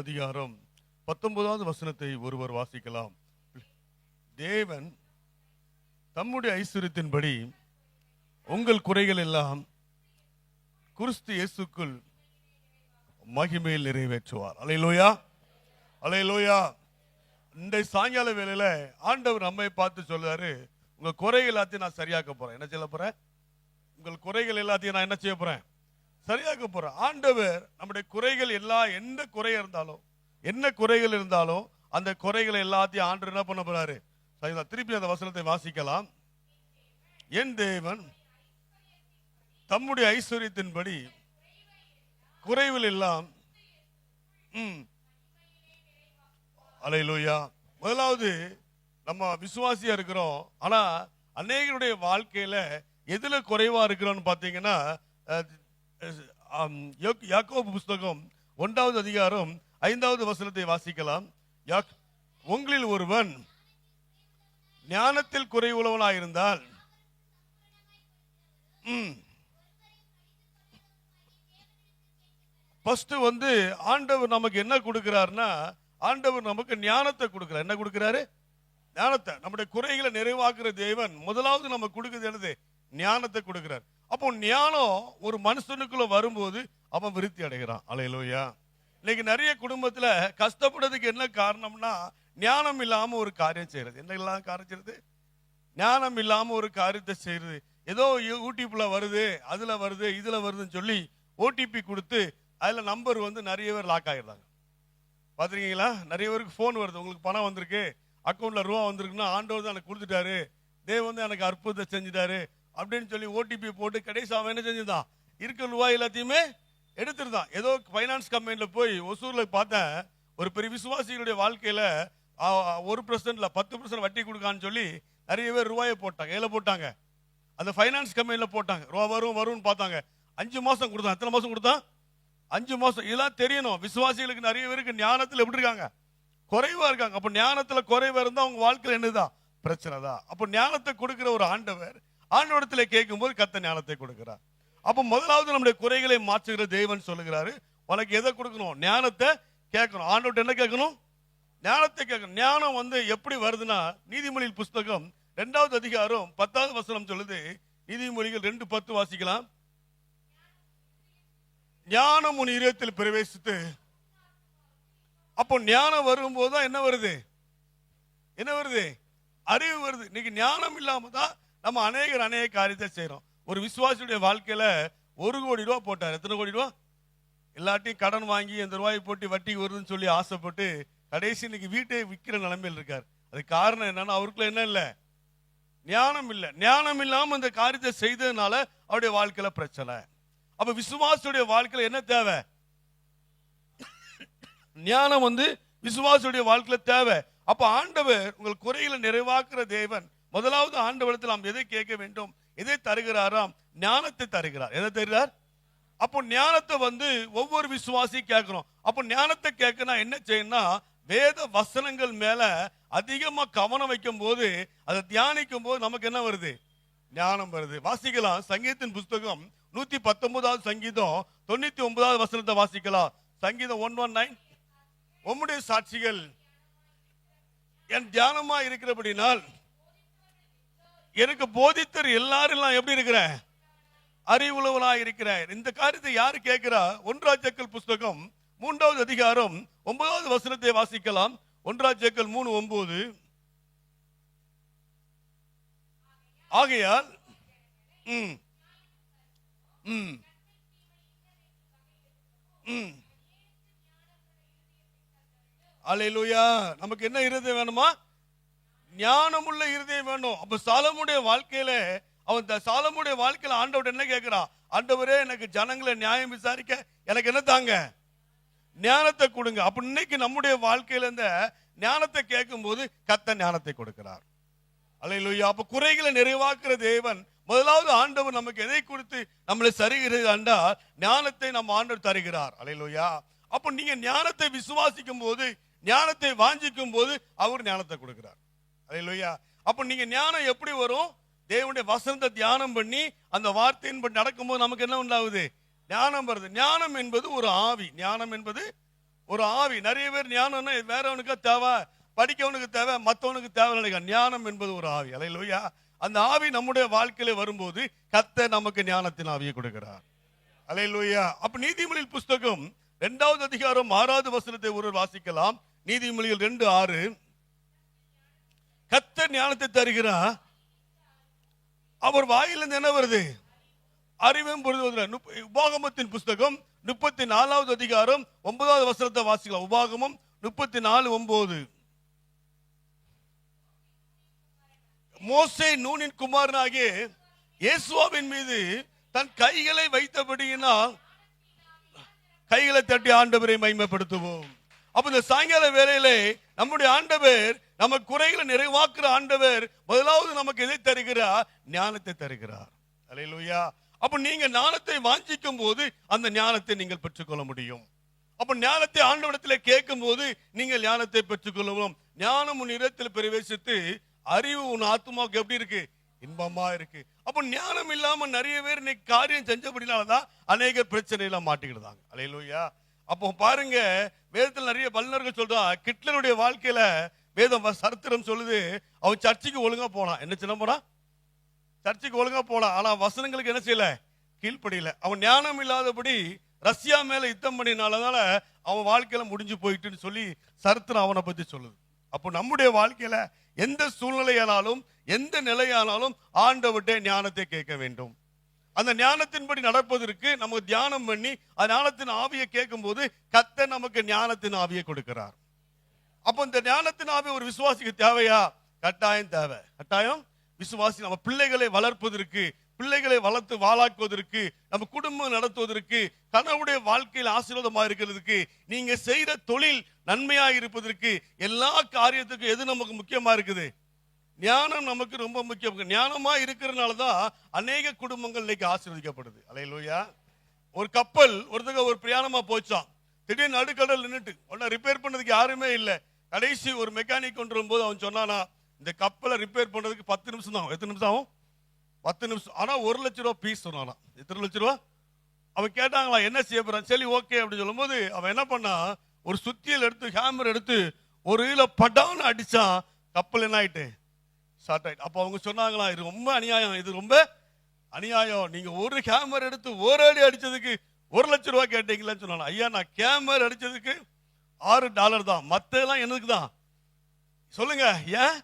அதிகாரம் 19வது வசனத்தை ஒருவர் வாசிக்கலாம். தேவன் தம்முடைய ஐஸ்வரியத்தின்படி உங்கள் குறைகள் எல்லாம் கிறிஸ்து இயேசுக்குள் மகிமையில் நிறைவேற்றுவார். அல்லேலூயா, அல்லேலூயா. இந்த சாயங்கால வேளையில ஆண்டவர் நம்மை பார்த்து சொல்றாரு, உங்க குறைகள் எல்லாத்தையும் நான் சரியாக்க போறேன். என்ன செய்ய போறேன்? உங்கள் குறைகள் எல்லாத்தையும் நான் என்ன செய்ய போறேன்? சரியாக்க போறேன். ஆண்டவர் நம்முடைய குறைகள் என்ன குறை இருந்தாலும், என்ன குறைகள் இருந்தாலும் அந்த குறைகளை எல்லாத்தையும் ஆண்டவர் என்ன பண்ண போறாரு? திருப்பி அந்த வசனத்தை வாசிக்கலாம். என் தேவன் தம்முடைய ஐஸ்வரியத்தின்படி குறைவில் எல்லாம் அல்லேலூயா. முதலாவது நம்ம விசுவாசியா இருக்கிறோம், ஆனா அநேகருடைய வாழ்க்கையில எதுல குறைவா இருக்கிறோம்னு பாத்தீங்கன்னா, யாக்கோபு புஸ்தகம் 1வது அதிகாரம் 5வது வசனத்தை வாசிக்கலாம். உங்களில் ஒருவன் ஞானத்தில் குறைவுள்ளவனாயிருந்தால் ஃபர்ஸ்ட் ஆண்டவர் நமக்கு என்ன கொடுக்கிறார்னா, ஆண்டவர் நமக்கு ஞானத்தை கொடுக்கிறார். என்ன கொடுக்கிறாரு? ஞானத்தை. நம்முடைய குறைகளை நிறைவாக்குற தேவன் முதலாவது நம்ம கொடுக்கிறது என்னது? ஞானத்தை கொடுக்கிறார். அப்போ ஞானம் ஒரு மனுஷனுக்குள்ள வரும்போது அவன் விருத்தி அடைகிறான். அல்லேலூயா. இன்னைக்கு நிறைய குடும்பத்துல கஷ்டப்படுறதுக்கு என்ன காரணம்னா, ஞானம் இல்லாம ஒரு காரியம் செய்யறது. என்ன இல்லாம காரியம் செய்யறது? ஞானம் இல்லாம ஒரு காரியத்தை செய்யறது. ஏதோ யூடியூப்ல வருது, அதுல வருது, இதுல வருதுன்னு சொல்லி ஓடிபி கொடுத்து அதுல நம்பர் நிறைய பேர் லாக் ஆகிடுறாங்க. பாத்துருக்கீங்களா? நிறைய பேருக்கு போன் வருது, உங்களுக்கு பணம் வந்திருக்கு, அக்கௌண்ட்ல ரூபா வந்திருக்குன்னா ஆண்டவர் தான் எனக்கு கொடுத்துட்டாரு, தேவன் எனக்கு அற்புதத்தை செஞ்சுட்டாரு அப்படின்னு சொல்லி ஓடிபி போட்டு கடைசி அவன் என்ன செஞ்சுதான்? இருக்கிற ரூபாய் எல்லாத்தையுமே எடுத்துருந்தான். ஏதோ பைனான்ஸ் கம்பெனில போய் ஒசூர்ல பார்த்தேன், ஒரு பெரிய விசுவாசிகளுடைய வாழ்க்கையில 1% 10% வட்டி கொடுக்கான்னு சொல்லி நிறைய பேர் ரூபாயை போட்டாங்க. ஏல போட்டாங்க, அந்த பைனான்ஸ் கம்பெனில போட்டாங்க. ரூபா வரும்னு பார்த்தாங்க. 5 மாசம் கொடுத்தான். எத்தனை மாசம் கொடுத்தான்? 5 மாசம். இதெல்லாம் தெரியணும். விசுவாசிகளுக்கு நிறைய பேருக்கு ஞானத்தில் எப்படி இருக்காங்க? குறைவா இருக்காங்க. அப்ப ஞானத்துல குறைவா இருந்தா அவங்க வாழ்க்கையில் என்னதான்? பிரச்சனை தான். அப்ப ஞானத்தை கொடுக்கிற ஒரு ஆண்டவரிடத்துல கேட்கும் போது கர்த்தர் ஞானத்தை கொடுக்கிறார். அப்ப முதலாவது நம்முடைய குறைகளை மாற்றுகிற தேவன் சொல்லுகிறாரு, உனக்கு எதை கொடுக்கணும்? ஞானத்தை கேட்கணும். ஆண்டவர்கிட்ட என்ன கேட்கணும்? ஞானத்தை கேட்கணும். ஞானம் எப்படி வருதுன்னா, நீதிமொழிகள் புஸ்தகம் 2வது அதிகாரம் 10வது வசனம் சொல்லுது. நீதிமொழிகள் 2:10 வாசிக்கலாம். ஞானம் உன் இதயத்தில் பிரவேசித்து, அப்போ ஞானம் வரும்போதுதான் என்ன வருது? என்ன வருது? அறிவு வருது. இன்னைக்கு ஞானம் இல்லாம தான் நம்ம அநேக காரியத்தை செய்யறோம். ஒரு விசுவாசியுடைய வாழ்க்கையில 1 கோடி ரூபாய் போட்டார். எத்தனை கோடி ரூபாய்? எல்லாத்தையும் கடன் வாங்கி அந்த ரூபாய் போட்டு வட்டி வருதுன்னு சொல்லி ஆசைப்பட்டு கடைசி இன்னைக்கு வீட்டை விற்கிற நிலைமையில் இருக்கார். அது காரணம் என்னன்னா, அவருக்குள்ள என்ன இல்லை? ஞானம் இல்லை. ஞானம் இல்லாம இந்த காரியத்தை செய்ததுனால அவருடைய வாழ்க்கையில பிரச்சனை. அப்ப விசுவாசியுடைய வாழ்க்கையில என்ன தேவை? ஞானம் விசுவாசியுடைய வாழ்க்கையில தேவை. அப்ப ஆண்டவர் உங்கள் குறைகளை நிறைவாக்குற தேவன். முதலாவது ஆண்டவரிடத்தில் நாம் எதை கேட்க வேண்டும்? எதை தருகிறாராம்? ஞானத்தை தருகிறார். எதை தருகிறார்? அப்போ ஞானத்தை ஒவ்வொரு விசுவாசியும் கேட்கிறோம். அப்போ ஞானத்தை கேட்கணும் என்ன செய்யணும்னா, வேத வசனங்கள் மேல அதிகமா கவனம் வைக்கும் போது, அதை தியானிக்கும் போது நமக்கு என்ன வருது? ஞானம் வருது. வாசிக்கலாம். சங்கீதத்தின் புஸ்தகம் 119வது சங்கீதம் 99வது வசனத்தை வாசிக்கலாம். சங்கீதம் 119. உம்முடைய சாட்சிகள் என் தியானமா இருக்கிறபடினால் எனக்கு போதித்தர் எல்லாரும் எப்படி இருக்கிறேன்? அறிவுள்ளவனாய் இருக்கிறேன். இந்த காரியத்தை யாரு கேட்கிறா? 1 ராஜாக்கள் புஸ்தகம் 3வது அதிகாரம் 9வது வசனத்தை வாசிக்கலாம். 1 ராஜாக்கள் 3:9. ஆகையால் அல்லேலூயா. நமக்கு என்ன இருதயம் வேணுமா? ஞானமுள்ள இருதயம் வேணும். அப்ப சாலமோனுடைய வாழ்க்கையில சாலமோனுடைய வாழ்க்கையில ஆண்டவர் என்ன கேட்கிறான்? ஆண்டவரே, எனக்கு ஜனங்களை நியாயம் விசாரிக்க எனக்கு என்ன தாங்க? ஞானத்தை கொடுங்க. அப்ப இன்னைக்கு நம்முடைய வாழ்க்கையில இந்த ஞானத்தை கேட்கும் போது கர்த்தர் ஞானத்தை கொடுக்கிறார். அல்லேலூயா. அப்ப குறைகளை நிறைவாக்குற தேவன் முதலாவது ஆண்டவர் நமக்கு எதை கொடுத்து நம்மளை சரிகிறது என்றால் ஞானத்தை நம்ம ஆண்டவர் தருகிறார். அல்லேலூயா. அப்ப நீங்க ஞானத்தை விசுவாசிக்கும் போது, ஞானத்தை வாஞ்சிக்கும் போது அவர் ஞானத்தை கொடுக்கிறார். அல்லேலூயா. அப்ப நீங்க ஞானம் எப்படி வரும்? தேவனுடைய வசனத்தை தியானம் பண்ணி அந்த வார்த்தையின் நடக்கும்போது நமக்கு என்ன உண்டாகுது? ஞானம் வருது. ஞானம் என்பது ஒரு ஆவி. ஞானம் என்பது ஒரு ஆவி. நிறைய பேர் ஞானம்னா வேறவனுக்கு தேவை, படிக்கவனுக்கு தேவை, மற்றவனுக்கு தேவை. ஞானம் என்பது ஒரு ஆவி. அல்லேலூயா. அந்த ஆவி நம்முடைய வாழ்க்கையில வரும்போது கர்த்தர் நமக்கு ஞானத்தின் ஆவியை கொடுக்கிறார். அல்லேலூயா. அப்ப நீதிமொழிகள் புஸ்தகம் 2வது அதிகாரம் 6வது வசனத்தை ஒருவர் வாசிக்கலாம். நீதிமொழிகள் 2:6. கர்த்தர் ஞானத்தை தருகிறார், அவர் வாயிலிருந்து என்ன வருது? அறிவும் புரிதல். உபாகமத்தின் புஸ்தகம் 34வது அதிகாரம் 9வது வசனத்தை வாசிக்கலாம். உபாகமம் 34:9. மோசே நூனின் குமாரனாகிய இயேசுவின் மீது தன் கைகளை வைத்தபடியினால் கைகளை தட்டி ஆண்டவரை மகிமைப்படுத்துவோம். அப்ப இந்த சாயங்கால வேளையிலே நம்முடைய ஆண்டவர், நம்ம குறைகளை நிறைவாக்குற ஆண்டவர் முதலாவது நமக்கு எதை தருகிறார்? ஞானத்தை தருகிறார். அல்லேலூயா. அப்ப நீங்க ஞானத்தை வாஞ்சிக்கும் போது அந்த ஞானத்தை நீங்கள் பெற்றுக்கொள்ள முடியும். அப்ப ஞானத்தை ஆண்டவரிடத்திலே கேட்கும் போது நீங்கள் ஞானத்தை பெற்றுக்கொள்ளவும். ஞானம் உன் இதயத்தில் பிரவேசித்து அறிவு உன் ஆத்மாவுக்கு எப்படி இருக்கு? இன்பமா இருக்கு. அப்ப ஞானம் இல்லாம நிறைய பேர் இன்னைக்கு காரியம் செஞ்சபடினாலதான் அநேக பிரச்சனையில மாட்டிக்கிடுதாங்க. அல்லேலூயா. அப்போ பாருங்க, வேதத்தில் நிறைய வல்லுநர்கள் சொல்றான், ஹிட்லருடைய வாழ்க்கையில வேதம் சரித்திரம் சொல்லுது, அவன் சர்ச்சுக்கு ஒழுங்கா போனான். என்ன சின்ன போனா? சர்ச்சுக்கு ஒழுங்கா போனான். ஆனா வசனங்களுக்கு என்ன செய்யல? கீழ்ப்படியில. அவன் ஞானம் இல்லாதபடி ரஷ்யா மேல யுத்தம் பண்ணினாலதால அவன் வாழ்க்கையில முடிஞ்சு போயிட்டுன்னு சொல்லி சரித்திரம் அவனை பத்தி சொல்லுது. அப்போ நம்முடைய வாழ்க்கையில எந்த சூழ்நிலையானாலும் எந்த நிலையானாலும் ஆண்டவர்கிட்ட ஞானத்தை கேட்க வேண்டும். அந்த ஞானத்தின்படி நடப்பதற்கு நமக்கு தியானம் பண்ணி அந்த ஞானத்தின் ஆவியை கேட்கும் போது கர்த்தர் நமக்கு ஞானத்தின் ஆவியை கொடுக்கிறார். அப்போ இந்த ஞானத்தின் ஆவி ஒரு விசுவாசிக்கு தேவையா? கட்டாயம் தேவை. கட்டாயம் விசுவாசி நம்ம பிள்ளைகளை வளர்ப்பதற்கு, பிள்ளைகளை வளர்த்து வாழாக்குவதற்கு, நம்ம குடும்பம் நடத்துவதற்கு, கனவுடைய வாழ்க்கையில் ஆசீர்வாதமா இருக்கிறதுக்கு, நீங்க செய்யற தொழில் நன்மையா இருப்பதற்கு, எல்லா காரியத்துக்கும் எது நமக்கு முக்கியமா இருக்குது? ஞானம் நமக்கு ரொம்ப முக்கியம். ஞானமா இருக்கிறதுனாலதான் அநேக குடும்பங்கள் இன்னைக்கு ஆசீர்வதிக்கப்படுது. அல்லேலூயா. ஒரு கப்பல் ஒரு பிரயாணமா போச்சான். திடீர்னு நடுக்கடல் நின்றுட்டு உடனே ரிப்பேர் பண்ணதுக்கு யாருமே இல்லை. கடைசி ஒரு மெக்கானிக் கொண்டு வரும்போது அவன் சொன்னானா, இந்த கப்பலை ரிப்பேர் பண்றதுக்கு 10 நிமிஷம் தான். எத்தனை நிமிஷம் ஆகும்? 10 நிமிஷம். ஆனா 1 லட்சம் ரூபாய் பீஸ் சொன்னானா. எத்தனை லட்சம் ரூபாய்? அவன் கேட்டாங்களா என்ன செய்ய போறான்? சரி ஓகே அப்படின்னு சொல்லும் போது அவன் என்ன பண்ணா, ஒரு சுத்தியல் எடுத்து ஹேமர் எடுத்து ஒரு இதுல படான்னு அடிச்சான். கப்பல் என்ன ஆயிட்டு? ஷார்ட் ஆயிட்டு. அப்ப அவங்க சொன்னாங்களா, இது ரொம்ப அநியாயம், இது ரொம்ப அநியாயம். நீங்க ஒரு ஹேமர் எடுத்து ஒரு அடி அடிச்சதுக்கு 1 லட்சம் ரூபாய் கேட்டீங்களான்னு சொன்னாங்க. ஐயா, நான் ஹேமர் அடிச்சதுக்கு $6 தான், மத்த எல்லாம் எனக்கு தான். சொல்லுங்க, ஏன்?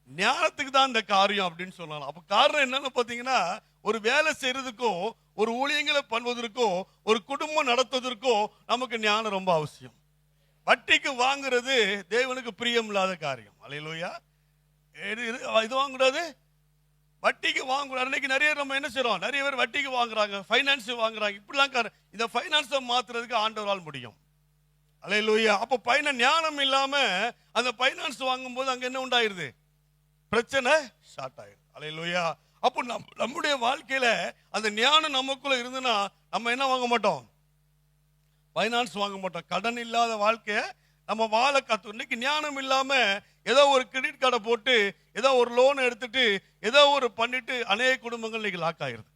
ஞானத்துக்கு தான் இந்த காரியம் அப்படின்னு சொன்னாங்க. அப்ப காரணம் என்னன்னு பாத்தீங்கன்னா, ஒரு வேலை செய்யறதுக்கும் ஒரு ஊழியங்களை பண்ணுவதற்கும் ஒரு குடும்பம் நடத்துவதற்கும் நமக்கு ஞானம் ரொம்ப அவசியம். வட்டிக்கு வாங்குறது தேவனுக்கு பிரியம் இல்லாத காரியம். அல்லேலூயா. இது வாங்கக்கூடாது, வட்டிக்கு வாங்கக்கூடாது. அன்னைக்கு நிறைய நம்ம என்ன செய்யறோம்? நிறைய பேர் வட்டிக்கு வாங்குறாங்க, ஃபைனான்ஸ் வாங்குறாங்க. இப்படிலாம் இந்த ஃபைனான்ஸை மாத்துறதுக்கு ஆண்டவரால் முடியும். அல்லேலூயா. அப்ப ஞானம் இல்லாம அந்த ஃபைனான்ஸ் வாங்கும் போது அங்க என்ன உண்டாயிருது? பிரச்சனை ஷார்ட் ஆயிடுது. அல்லேலூயா. அப்போ நம்முடைய வாழ்க்கையில அந்த ஞானம் நமக்குள்ள இருந்துன்னா நம்ம என்ன வாங்க மாட்டோம்? ஃபைனான்ஸ் வாங்க மாட்டோம். கடன் இல்லாத வாழ்க்கைய நம்ம வாழ கத்து. இன்னைக்கு ஞானம் இல்லாம ஏதோ ஒரு கிரெடிட் கார்டை போட்டு ஏதோ ஒரு லோன் எடுத்துட்டு ஏதோ ஒரு பண்ணிட்டு அநேக குடும்பங்கள் இன்னைக்கு லாக் ஆயிருது.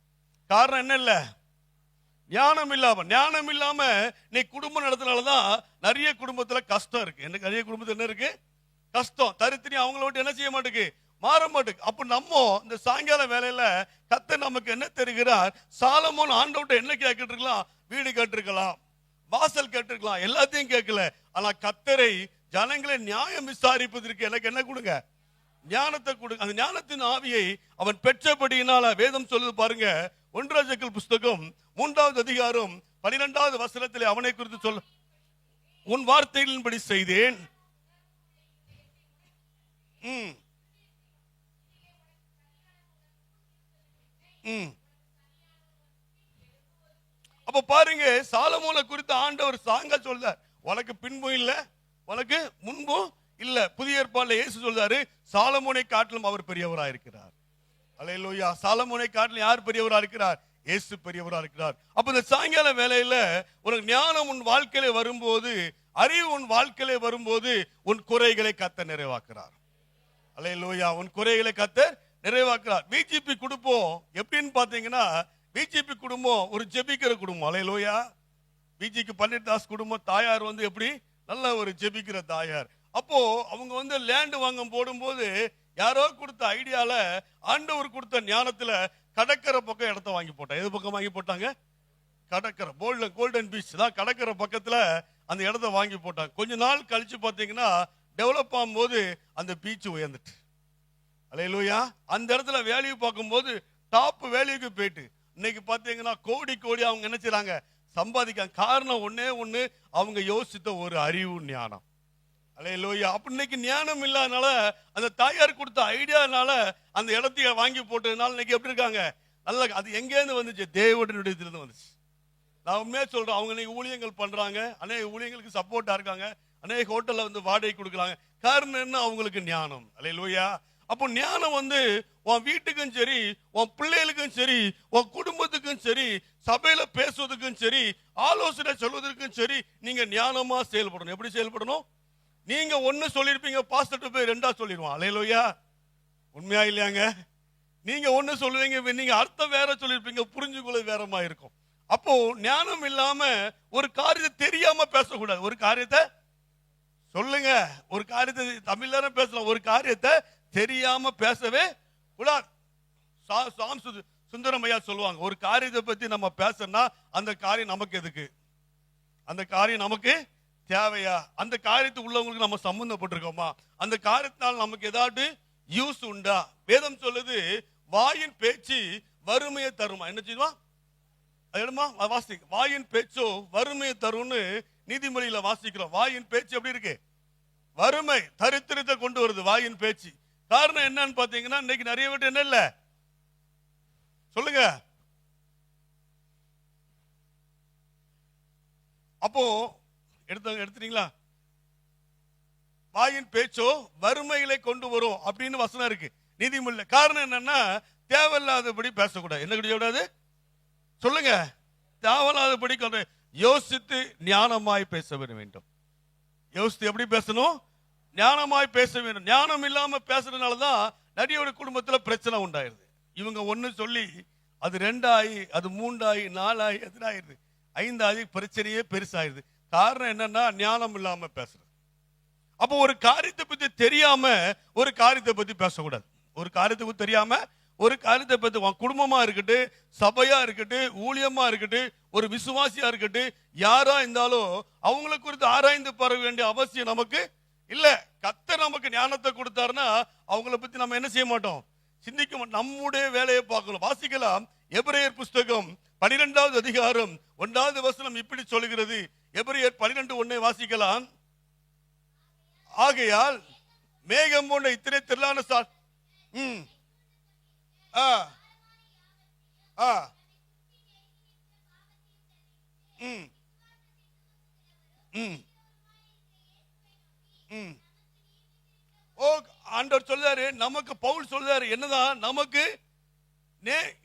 காரணம் என்ன? இல்ல ஞானம் இல்லாம. ஞானம் இல்லாம இன்னைக்கு குடும்பம் நடத்தினாலதான் நிறைய குடும்பத்துல கஷ்டம் இருக்கு. எனக்கு நிறைய குடும்பத்துல என்ன இருக்கு? கஷ்டம். தரித்திரி அவங்கள விட்டு என்ன செய்ய மாட்டேங்குது? மாற மாட்டேங்குது. அப்ப நம்ம இந்த சாயங்கால வேலையில கர்த்தர் நமக்கு என்ன தருகிறார்? சாலமோன் ஆண்டவர்ட்ட என்ன கேட்டுட்டு இருக்கலாம்? வீடு கேட்டிருக்கலாம், வாசல் கேட்டிருக்கலாம், எல்லாத்தையும் கேட்கல. ஆனா கர்த்தரை ஜனங்களை நியாயம் விசாரிப்பதற்கு எனக்கு என்ன கொடுங்க? ஞானத்தை கொடுங்க. அந்த ஞானத்தின் ஆவியை அவன் பெற்றபடியினால வேதம் சொல்லுது பாருங்க. 1 ராஜாக்கள் புஸ்தகம் 3வது அதிகாரம் 12வது வசனத்திலே அவனை குறித்து சொல்ல, உன் வார்த்தைகளின்படி செய்தேன். அப்ப பாருங்க, சாலமோனை குறித்து ஆண்டவர் சாங்க சொல்றார். உனக்கு பின்பும் இல்ல, உனக்கு முன்பும் இல்ல. புதிய ஏற்பாடுல இயேசு சொல்றாரு, சாலமோனை காட்டிலும் அவர் பெரியவரா இருக்கிறார். அல்லேலூயா. சாலமோனை காட்டிலும் யார் பெரியவரா இருக்கிறார்? இயேசு பெரியவரா இருக்கிறார். அப்ப இந்த சாயங்கால வேளையில உனக்கு ஞானம் உன் வாழ்க்கையில வரும்போது, அறிவு உன் வாழ்க்கையில வரும்போது உன் குறைகளை கர்த்தர் நிறைவாக்குறார். அல்லேலூயா. உன் குறைகளை கர்த்தர் நிறைவாக்குறார். பிஜேபி குடும்பம் எப்படின்னு பாத்தீங்கன்னா, பிஜேபி குடும்பம் ஒரு ஜெபிக்கிற குடும்பம். அல்லேலூயா. பிஜிக்கு பண்டிட் தாஸ் குடும்பம் தாயார் எப்படி நல்ல ஒரு ஜெபிக்கிற தாயார். அப்போ அவங்க வந்து லேண்ட் வாங்கும் போடும்போது யாரோ கொடுத்த ஐடியால, ஆண்டவர் கொடுத்த ஞானத்துல கடற்கரை பக்கம் இடத்த வாங்கி போட்டாங்க. எது பக்கம் வாங்கி போட்டாங்க? கடற்கரை, கோல்டன் பீச் தான் கடற்கரை பக்கத்துல அந்த இடத்த வாங்கி போட்டாங்க. கொஞ்ச நாள் கழிச்சு பாத்தீங்கன்னா டெவலப் ஆகும்போது அந்த பீச் உயர்ந்துட்டு, அல்லேலூயா, அந்த இடத்துல வேல்யூ பார்க்கும்போது டாப் வேல்யூக்கு போயிட்டு இன்னைக்கு பாத்தீங்கன்னா கோடி கோடி அவங்க என்ன செய்றாங்க? சம்பாதிக்காங்க. காரணம் ஒண்ணே ஒண்ணு, அவங்க யோசித்த ஒரு அறிவு ஞானம். அல்லேலூயா. அப்ப இன்னைக்கு ஞானம் இல்லாதனால, அந்த தாயார் கொடுத்த ஐடியானால அந்த இடத்தைய வாங்கி போட்டதுனால இன்னைக்கு எப்படி இருக்காங்க? நல்ல, அது எங்கேருந்து வந்துச்சு? தேவனுடைய இதிலிருந்து வந்துச்சு. நான் உண்மையா சொல்றேன், அவங்க இன்னைக்கு ஊழியங்கள் பண்றாங்க, அநேக ஊழியங்களுக்கு சப்போர்ட்டா இருக்காங்க, அநேக ஹோட்டல்ல வந்து வாடகை கொடுக்குறாங்க. காரணம் என்ன? அவங்களுக்கு ஞானம். அல்லேலூயா. அப்போ ஞானம் வந்து உன் வீட்டுக்கும் சரி, உன் பிள்ளைகளுக்கும் சரி, உன் குடும்பத்துக்கும் சரி, சபையில பேசுவதற்கும் சரி, ஆலோசனை சொல்வதற்கும் சரி, நீங்க ஞானமா செயல்படணும். எப்படி செயல்படணும்? நீங்க ஒன்னு சொல்லிருப்பீங்க, பாஸ்டர் போய் ரெண்டா சொல்லிடுவான். அல்லேலூயா. உண்மையா இல்லையாங்க? நீங்க ஒன்னு சொல்லுவீங்க, நீங்க அர்த்தம் வேற சொல்லிருப்பீங்க, புரிஞ்சுக்கொள்ள வேறமா இருக்கும். அப்போ ஞானம் இல்லாம ஒரு காரியத்தை தெரியாம பேசக்கூடாது. ஒரு காரியத்தை சொல்லுங்க, ஒரு காரியத்தை தமிழ்ல பேசலாம், ஒரு காரியத்தை தெரியாம பேசவே கூடாது. சுந்தரமையா சொல்லுவாங்க, ஒரு காரியத்தை பத்தி நம்ம பேசணும்னா அந்த காரியம் நமக்கு எதுக்கு? அந்த காரியம் நமக்கு தேவையா? அந்த காரியத்துக்கு உள்ளவங்களுக்கு நம்ம சம்பந்தப்பட்டிருக்கோமா? அந்த காரியத்தினால் நமக்கு ஏதாவது யூஸ் உண்டா? வேதம் சொல்லுது, வாயின் பேச்சு வறுமையை தருமா. என்ன செய்வா? வாசிக்க, வாயின் பேச்சோ வறுமையை தரும்னு நீதிமொழியில வாசிக்கிறோம். வாயின் பேச்சு எப்படி இருக்கு? வறுமை, தரித்திரத்தை கொண்டு வருது வாயின் பேச்சு. காரணம் என்னன்னு பாத்தீங்கன்னா, இன்னைக்கு நிறைய பேர் என்ன இல்ல சொல்லுங்க. அப்போ எடுத்துட்டீங்களா? வாயின் பேச்சோ வறுமைகளை கொண்டு வரும் அப்படின்னு வசனம் இருக்கு நீதிமொழியில. காரணம் என்னன்னா, தேவையில்லாதபடி பேசக்கூடாது. என்ன கூடாது? சொல்லுங்க. தேவையில்லாதபடி யோசித்து ஞானமாய் பேச வேண்டும். யோசித்து எப்படி பேசணும்? ஞானமாய் பேச வேண்டும். ஞானம் இல்லாம பேசுறதுனாலதான் நிறைய குடும்பத்துல பிரச்சனை உண்டாயிருது. இவங்க ஒண்ணு சொல்லி அது 2 ஆகி, அது 3 ஆகி, 4 ஆகி, எத்தனாயிருது? 5 ஆகி, பிரச்சனையே பெருசாயிருது. காரணம் என்னன்னா, ஞானம் இல்லாம பேசுறது. அப்போ ஒரு காரியத்தை பத்தி தெரியாம ஒரு காரியத்தை பத்தி பேசக்கூடாது. ஒரு காரியத்தை பத்தி தெரியாம ஒரு காரியத்தை பத்தி, குடும்பமா இருக்கட்டு, சபையா இருக்கட்டு, ஊழியமா இருக்கட்டு, ஒரு விசுவாசியா இருக்கட்டு, யாரா இருந்தாலும் அவங்களை குறித்து ஆராய்ந்து பார வேண்டிய அவசியம் நமக்கு இல்ல. கர்த்தர் நமக்கு ஞானத்தை கொடுத்தாருன்னா அவங்கள பத்தி நம்ம என்ன செய்ய மாட்டோம்? சிந்திக்க மாட்டோம். நம்முடைய வேலையை பார்க்கலாம். வாசிக்கலாம், எபிரேயர் புஸ்தகம் 12வது அதிகாரம் 1வது வசனம் இப்படி சொல்கிறது. எபிரேயர் 12:1 வாசிக்கலாம். ஆகையால் மேகம் போன்ற இத்தனை திரளான ஆண்டவர் சொல்றாரு, நமக்கு பவுல் சொல்றாரு, என்னதான் நமக்கு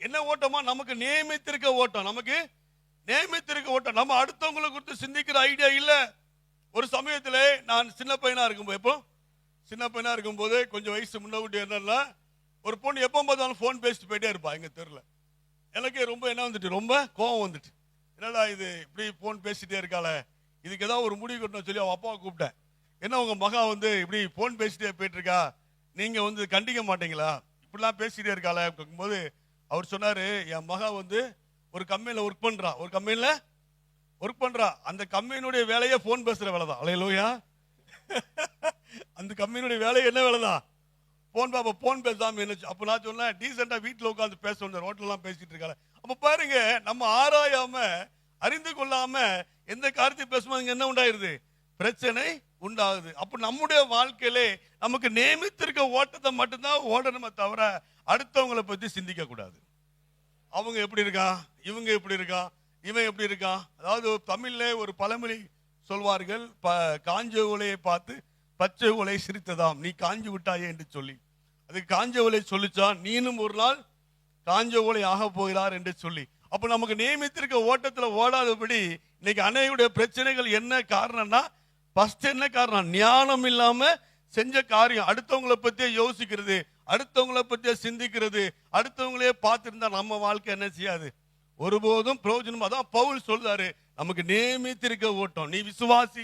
என்ன ஓட்டமா? நமக்கு நியமித்திருக்க ஓட்டம். நமக்கு நியமித்திருக்க ஓட்டம். நம்ம அடுத்தவங்களை குறித்து சிந்திக்கிற ஐடியா இல்ல. ஒரு சமயத்துல நான் சின்ன பையனா இருக்கும்போது, எப்போ சின்ன பையனா இருக்கும்போது, கொஞ்சம் வயசு முன்னாடி என்னன்னா, ஒரு பொண்ணு எப்போ பார்த்தாலும் போன் பேசிட்டு போயிட்டே இருப்பா எங்க தெருல. எனக்கு ரொம்ப என்ன வந்துட்டு, ரொம்ப கோவம் வந்துட்டு, என்னடா இது இப்படி போன் பேசிட்டே இருக்காள, இதுக்கு ஏதாவது ஒரு முடிவு கட்டணும் சொல்லி அவன் அப்பாவை கூப்பிட்டேன். என்ன உங்க மகா வந்து இப்படி போன் பேசிட்டே போயிட்டு இருக்கா, நீங்க வந்து கண்டிக்க மாட்டீங்களா, இப்படிலாம் பேசிட்டே இருக்காள போது அவர் சொன்னாரு, என் மகா வந்து ஒரு கம்பெனில ஒர்க் பண்றா, ஒரு கம்பெனில ஒர்க் பண்றா, அந்த கம்பெனியுடைய வேலையே போன் பேசுற வேலை தான். அல்லேலூயா. அந்த கம்பெனியுடைய வேலை என்ன வேலை தான்? போன். பாப்பா போன் பேசாம என்னச்சு? அப்ப நான் சொன்னேன், டீசெண்டா வீட்டுல உட்காந்து பேசணும், ரோட்லாம் பேசிட்டு இருக்காங்க. அப்ப பாருங்க, நம்ம ஆராயாம அறிந்து கொள்ளாம எந்த காரியத்தை பேசும்போது என்ன உண்டாயிருது? பிரச்சனை உண்டாகுது. அப்ப நம்முடைய வாழ்க்கையிலே நமக்கு நியமித்திருக்க ஓட்டத்தை மட்டும்தான் ஓடணுமே தவிர அடுத்தவங்களை பத்தி சிந்திக்க கூடாது. அவங்க எப்படி இருக்கா, இவங்க எப்படி இருக்கா, இவன் எப்படி இருக்கான். அதாவது தமிழ்ல ஒரு பழமொழி சொல்வார்கள், காஞ்ச உலையை பார்த்து பச்சை உலை சிரித்ததாம், நீ காஞ்சி விட்டாயே என்று சொல்லி. அது காஞ்ச உலை சொல்லிச்சா, நீனும் ஒரு நாள் காஞ்ச உலை ஆக போகிறார் என்று சொல்லி. அப்ப நமக்கு நியமித்திருக்க ஓட்டத்துல ஓடாதபடி இன்னைக்கு அநேகருடைய பிரச்சனைகள் என்ன காரணம்னா, ஃபர்ஸ்ட் என்ன காரணம்? ஞானம் இல்லாம செஞ்ச காரியம். அடுத்தவங்களை பத்தியே யோசிக்கிறது, அடுத்தவங்களை பத்தியே சிந்திக்கிறது, அடுத்தவங்களே பார்த்திருந்தா நம்ம வாழ்க்கை என்ன செய்யாது? ஒருபோதும் பிரயோஜனம். அதான் பவுல் சொல்றாரு, நமக்கு நியமித்திருக்க ஓட்டம். நீ விசுவாசி,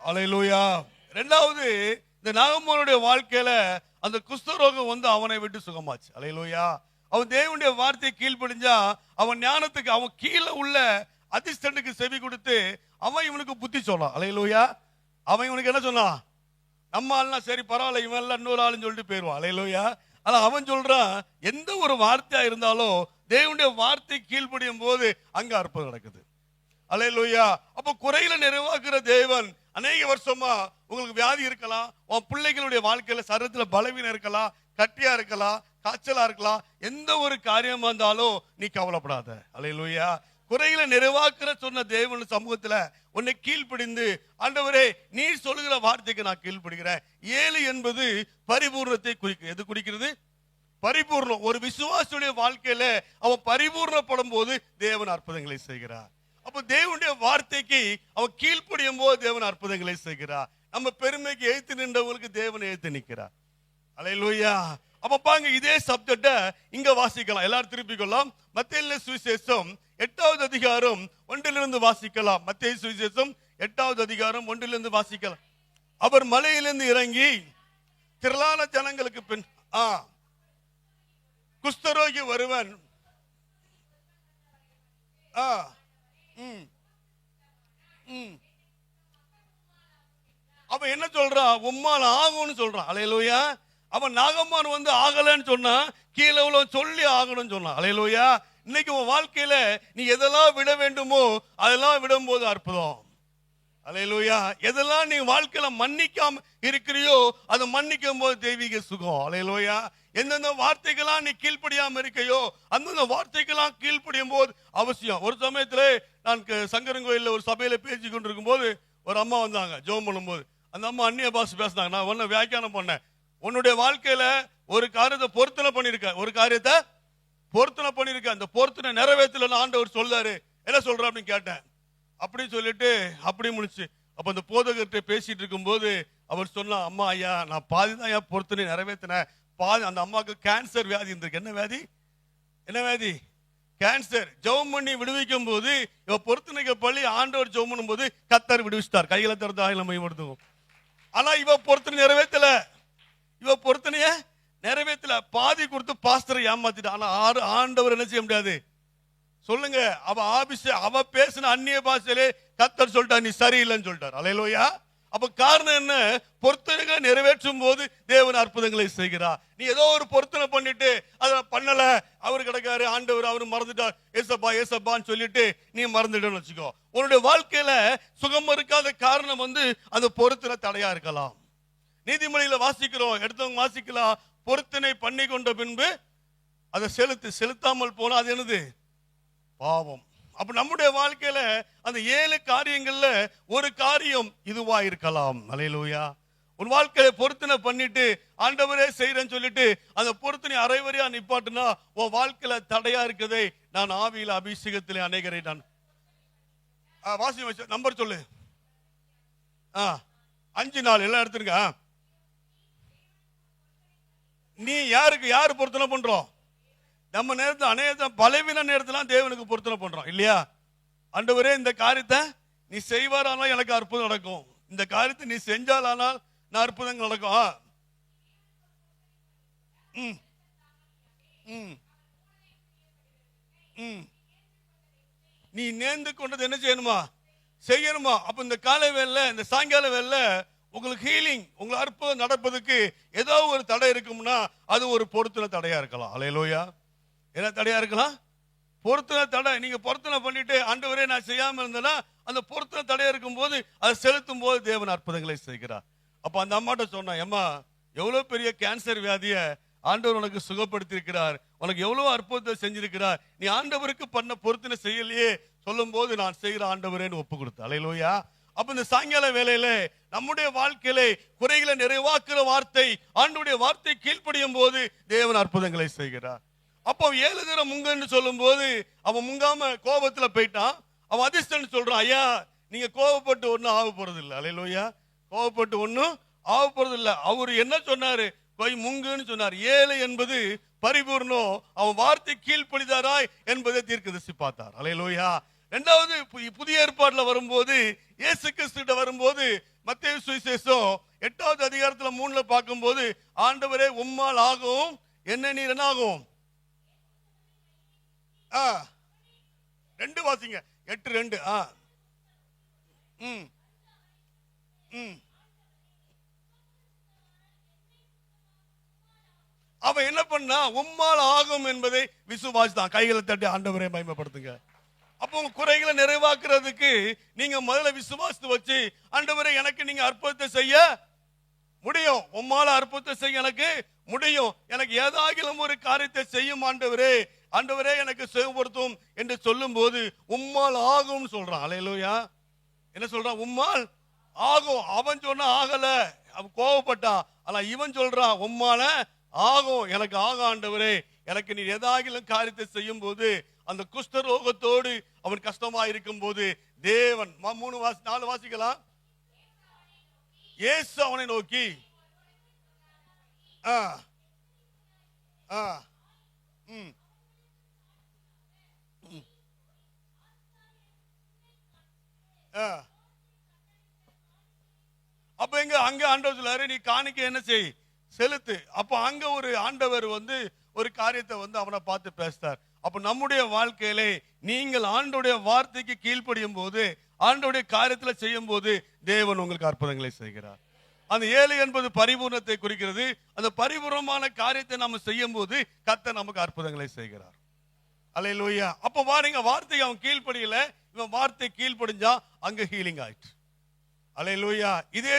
அல்லேலூயா. இரண்டாவது, இந்த நாகம்மனுடைய வாழ்க்கையில அந்த குஷ்டரோகம் வந்து அவனை விட்டு சுகமாச்சு. அல்லேலூயா. அவன் தேவனுடைய வார்த்தையை கீழ்ப்படிஞ்சா, அவன் ஞானத்துக்கு, அவன் கீழே உள்ள அதிர்ஷ்டனுக்கு செவி கொடுத்து அவன் இவனுக்கு புத்தி சொன்னான். அல்லேலூயா. அவன் இவனுக்கு என்ன சொன்னான்? நம்ம ஆள்னா சரி பரவாயில்ல, இவன் எல்லாம் இன்னொரு ஆளுன்னு சொல்லிட்டு போயிடுவான். அல்லேலூயா. ஆனா அவன் சொல்றான், எந்த ஒரு வார்த்தையா இருந்தாலும் தேவனுடைய வார்த்தை கீழ்ப்படியும் போது அங்க அற்புதம் நடக்குது. அல்லேலூயா. அப்ப குறையில நிறைவாக்குற தேவன் அநேக வருஷமா உங்களுக்கு வியாதி இருக்கலாம், உன் பிள்ளைகளுடைய வாழ்க்கையில சரீரத்துல பலவீனம் இருக்கலாம், கட்டியா இருக்கலாம், காய்ச்சலா இருக்கலாம், எந்த ஒரு காரியமா இருந்தாலும் நீ கவலைப்படாத. அல்லேலூயா. குறையில நிறைவாக்குற சொன்ன தேவன் சமூகத்துல உன்னை கீழ்ப்படிந்து, ஆண்டவரே நீர் சொல்லுகிற வார்த்தைக்கு நான் கீழ்ப்படுகிறேன். 7 என்பது பரிபூர்ணத்தை குறிக்கிறது. எது குறிக்கிறது? பரிபூர்ணம். ஒரு விசுவாசியுடைய வாழ்க்கையில அவன் பரிபூர்ணப்படும் போது தேவன் அற்புதங்களை செய்கிறார். அப்ப தேவனுடைய வார்த்தைக்கு அவன் கீழ்ப்படியும் போது தேவன் அற்புதங்களை செய்கிறார். நம்ம பெருமைக்கு எழுத்து நின்றவங்களுக்கு தேவன் எழுத்து நிற்கிறார். அல்லேலூயா. அப்ப பாங்க, இதே சப்ஜெக்ட இங்க வாசிக்கலாம். எல்லாரும் திருப்பிக்கலாம். மத்தேயு சுவிசேஷம் 8வது அதிகாரம் 1 வாசிக்கலாம். மத்தேயு சுவிசேஷம் 8வது அதிகாரம் 1 வாசிக்கலாம். அவர் மலையிலிருந்து இறங்கி திரளான ஜனங்களுக்கு பின் குஷ்டரோகி வருவன் அவன் என்ன சொல்றான்? உம்மால் ஆகும்னு சொல்றான். அல்லேலூயா. அவன் நாகம்மான் வந்து ஆகலன்னு சொன்னா, கீழே உள்ள சொல்லி ஆகணும்னு சொன்னான். அல்லேலூயா. இன்னைக்கு உன் வாழ்க்கையில நீ எதெல்லாம் விட வேண்டுமோ அதெல்லாம் விடும் போது அற்புதம். அல்லேலூயா. எதெல்லாம் நீ வாழ்க்கையில மன்னிக்காம இருக்கிறியோ அதை மன்னிக்கும் போது தெய்வீக சுகம். அல்லேலூயா. எந்தெந்த வார்த்தைகளாம் நீ கீழ்ப்படியாம இருக்கையோ அந்தந்த வார்த்தைகளாம் கீழ்ப்படியும் போது அவசியம். ஒரு சமயத்துல நான் சங்கரங்கோயில ஒரு சபையில பேசி கொண்டிருக்கும் போது ஒரு அம்மா வந்தாங்க ஜெபம் பண்ணும்போது. அந்த அம்மா அந்நிய பாஷை பேசினாங்க. நான் ஒன்னும் வியாக்கியானம் பண்ணேன். உன்னுடைய வாழ்க்கையில ஒரு காரியத்தை பொருத்தனை பண்ணிருக்க, ஒரு காரியத்தை பொருத்தனை பண்ணிருக்க, அந்த பொருத்தனை நிறைவேற்றல ஆண்டவர் சொல்றாரு. என்ன சொல்ற அப்படின்னு கேட்டேன். அப்படின்னு சொல்லிட்டு அப்படி முடிச்சு. அப்ப அந்த போதகர்கிட்ட பேசிட்டு இருக்கும் போது அவர் சொன்னா, அம்மா ஐயா நான் பாதி தான் ஐயா பொருத்தனை நிறைவேற்றினேன். பாதி. அந்த அம்மாவுக்கு கேன்சர் வியாதி இருந்திருக்கு. என்ன வியாதி? என்ன வியாதி? கேன்சர். ஜெபம் பண்ணி விடுவிக்கும் போது இவ பொருத்தனைக்கு பள்ளி ஆண்டவர் ஜெபம் பண்ணும் போது கர்த்தர் விடுவிச்சிட்டார். கையில திறந்து ஆயில மையப்படுத்தும். ஆனா இவ பொருத்தனை நிறைவேற்றல. இவ பொருத்தனைய நிறைவேற்றல. பாதி கொடுத்து பாஸ்டரை ஏமாத்திட்டா. ஆனா ஆண்டவர் என்ன செய்ய முடியாது? சொல்லுங்க. அவ பேசின அந்நிய பாஷையிலே கர்த்தர் சொல்லிட்டா நீ சரியில்லைன்னு சொல்லிட்டார். அல்லேலூயா. அப்ப காரணம் என்ன? பொருத்தனைகளை நிறைவேற்றும் போது தேவன் அற்புதங்களை செய்கிறார். நீ ஏதோ ஒரு பொருத்தனை பண்ணிட்டு அதை பண்ணல, அவரு கிடைக்காரு, ஆண்டவர் அவரு மறந்துட்டார், ஏசப்பா ஏசப்பான்னு சொல்லிட்டு நீ மறந்துட்டேன்னு வச்சுக்கோ. உன்னுடைய வாழ்க்கையில சுகம் இருக்காத காரணம் வந்து அந்த பொருத்தனை தடையா இருக்கலாம். நீதிமொழியில வாசிக்கிறோம், எடுத்தவங்க வாசிக்கலாம். பொருத்தனை பண்ணி கொண்ட பின்பு அதை செலுத்தாமல் போனா அது என்னது? பாவம். அப்ப நம்முடைய வாழ்க்கையில அந்த 7 காரியங்கள்ல ஒரு காரியம் இதுவா இருக்கலாம். அல்லேலூயா. உன் வாழ்க்கையை பொருத்தனை பண்ணிட்டு ஆண்டவரே செய்யறேன்னு சொல்லிட்டு அந்த பொருத்தனை அரைவரையா நிப்பாட்டுனா உன் வாழ்க்கையில தடையா இருக்கதை நான் ஆவியில அபிஷேகத்திலே அநேகரை நான் வாசி வச்ச நம்பர் சொல்லு. 5 நாள் எல்லாம் எடுத்துருங்க. நீ யாரு பொருத்தனை பண்றோம்? நம்ம நேரத்தில் அநேக பலவீன நேரத்தில் தேவனுக்கு பொருத்தனை பண்றோம் இல்லையா? ஆண்டவரே இந்த காரியத்தை நீ செய்வாரானால் எனக்கு அற்புதம் நடக்கும், இந்த காரியத்தை நீ செஞ்சாலானால் நான் அற்புதங்கள் நடக்கும். நீ நேர்ந்து கொண்டது என்ன செய்யணுமா? செய்யணுமா? அப்ப இந்த காலை வேலை, இந்த சாயங்கால வேலை உங்களுக்கு ஹீலிங், உங்களுக்கு அற்புதம் நடப்பதுக்கு ஏதோ ஒரு தடை இருக்கும்னா அது ஒரு பொருத்தனை தடையா இருக்கலாம். அல்லேலூயா. என்ன தடையா இருக்கலாம்? பொருத்தனை தடை. நீங்க பொருத்தனை பண்ணிட்டு ஆண்டவரே நான் செய்யாம இருந்தேன்னா அந்த பொருத்தனை தடையா இருக்கும் போது அதை செலுத்தும் போது தேவன் அற்புதங்களை செய்கிறார். அப்ப அந்த அம்மாட்ட சொன்னா, அம்மா எவ்வளவு பெரிய கேன்சர் வியாதிய ஆண்டவர் உனக்கு சுகப்படுத்தி இருக்கிறார், உனக்கு எவ்வளவு அற்புதத்தை செஞ்சிருக்கிறார், நீ ஆண்டவருக்கு பண்ண பொருத்தனை செய்யலையே சொல்லும் போது நான் செய்கிற ஆண்டவரேன்னு ஒப்பு கொடுத்த. அல்லேலூயா. அப்ப இந்த சாயங்கால வேலையில நம்முடைய வாழ்க்கையில குறைகளை நிறைவாக்குற வார்த்தை, ஆண்டவருடைய வார்த்தை கீழ்ப்படியும் போது தேவன் அற்புதங்களை செய்கிறார். அப்போ 7 தடவை முங்கன்னு சொல்லும் போது அவன் முங்காம கோபத்துல போயிட்டான். அவன் அதிர்ஷ்டம் சொல்றான், ஐயா நீங்க கோபப்பட்டு ஒன்னும் ஆக போறது இல்லை. அல்லேலூயா. கோபப்பட்டு ஒன்னும் ஆக போறது இல்லை. அவரு என்ன சொன்னாரு? போய் முங்குன்னு சொன்னார். 7 என்பது பரிபூர்ணம் அவன் வார்த்தை கீழ்ப்படிதாராய் என்பதை தீர்க்கதரிசி பார்த்தார். அல்லேலூயா. இரண்டாவது புதிய ஏற்பாட்டுல வரும்போது, இயேசு கிறிஸ்து வரும்போது, மத்தேயு சுவிசேஷம் 8வது அதிகாரத்துல 3ல பார்க்கும்போது, ஆண்டவரே உம்மால் ஆகும், என்ன நீர் என்ன ஆகும்? 2 வாசிங்க, 8:2. அவன் என்ன பண்ணா? உம்மால் ஆகும் என்பதை விசுவாசித்தான். கைகளை தட்டி ஆண்டவரை மகிமைப்படுத்துங்க. அப்போ உங்க குறைகளை நிறைவாக்குறதுக்கு நீங்க முதல்ல விசுவாசத்தை வச்சு, ஆண்டவரே எனக்கு நீங்க அற்புதத்தை செய்ய முடியும், உம்மால அற்புதத்தை செய்ய எனக்கு முடியும், எனக்கு ஏதாகிலும் ஒரு காரியத்தை செய்யும் ஆண்டவரே, ஆண்டவரே எனக்கு செயல்படுத்தும் என்று சொல்லும் போது உம்மால் ஆகும் சொல்றான். அல்லேலூயா. என்ன சொல்றான்? உம்மால் ஆகும். அவன் சொன்னா ஆகல, அவன் கோவப்பட்டான். ஆனா இவன் சொல்றான் உம்மால ஆகும், எனக்கு ஆகும் ஆண்டவரே, எனக்கு நீ ஏதாகிலும் காரியத்தை செய்யும் போது, அந்த குஷ்டரோகத்தோடு அவன் கஷ்டமா இருக்கும் போது தேவன் 4 வாசிக்கலாம். இயேசு அவனை நோக்கி அப்ப எங்க அங்க ஆண்டவர் சொல்றாரு, நீ காணிக்கை என்ன செய்? செலுத்து. அப்ப அங்க ஒரு ஆண்டவர் ஒரு காரியத்தை அவனை பார்த்து பேசுறார். அப்ப நம்முடைய வாழ்க்கையிலே நீங்கள் ஆண்டவருடைய வார்த்தைக்கு கீழ்ப்படியும் போது, ஆண்டவருடைய காரியத்துல செய்யும் போது தேவன் உங்களுக்கு அற்புதங்களை செய்கிறார். அந்த 7 என்பது பரிபூர்ணத்தை குறிக்கிறது. அந்த பரிபூர்ணமான காரியத்தை நாம செய்யும் போது கர்த்தர் நமக்கு அற்புதங்களை செய்கிறார். அல்லேலூயா. அப்ப பாருங்க, வார்த்தை அவன் கீழ்ப்படியல, இவன் வார்த்தை கீழ்ப்படிஞ்சா அங்க ஹீலிங் ஆயிட்டு. அல்லேலூயா. இதே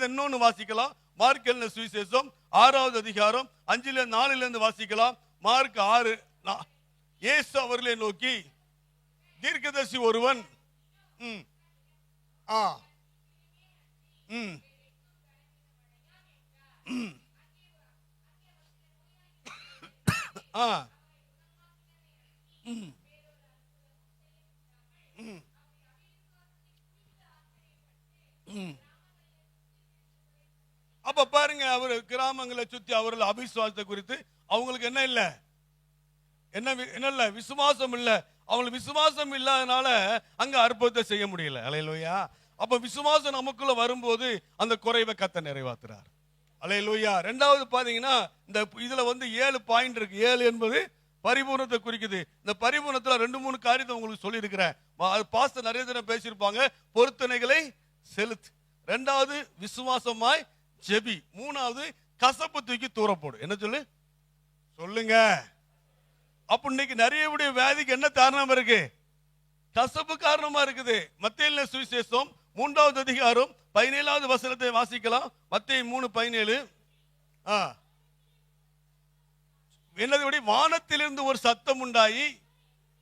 இன்னொன்னு வாசிக்கலாம். மார்க் எழுதின சுவிசேஷம் 6வது அதிகாரம் 5-4 வாசிக்கலாம். மார்க் 6. இயேசு அவர்களை நோக்கி, தீர்க்கதரிசி ஒருவன் அப்ப பாருங்க, அவர் கிராமங்களை சுத்தி அவர்கள் அவிசுவாசத்தை குறித்து அவங்களுக்கு என்ன இல்ல, என்ன இல்ல, விசுவாசம் இல்ல. அவங்களுக்கு விசுவாசம் இல்லாதனால அங்க அற்புதத்தை செய்ய முடியல. அல்லேலூயா. அப்ப விசுவாசம் நமக்குள்ள வரும்போது அந்த குறைவை கர்த்தர் நிறைவாக்குறார். அல்லேலூயா. இரண்டாவது பாத்தீங்கன்னா, இந்த இதுல 7 பாயிண்ட் இருக்கு. 7 என்பது பரிபூர்ணத்தை குறிக்குது. இந்த பரிபூர்ணத்துல 2-3 காரியத்தை உங்களுக்கு சொல்லி இருக்கிறேன். பாஸ்டர் நிறைய தினம் பேசியிருப்பாங்க. பொருத்தனைகளை செலுத்து. 2வது விசுவாசமாய் ஜெபி. 3வது கசப்பு தூக்கி தூரப்போடு. என்ன சொல்லுங்க. அப்ப இன்னைக்கு நிறைய வியாதிக்கு என்ன காரணமா இருக்கு? கசப்பு காரணமா இருக்குது. மத்தேயு சுவிசேஷம் 3வது அதிகாரம் 17வது வசனத்தை வாசிக்கலாம். மத்தேயு 3:17. என்னது? வானத்திலிருந்து ஒரு சத்தம் உண்டாயி,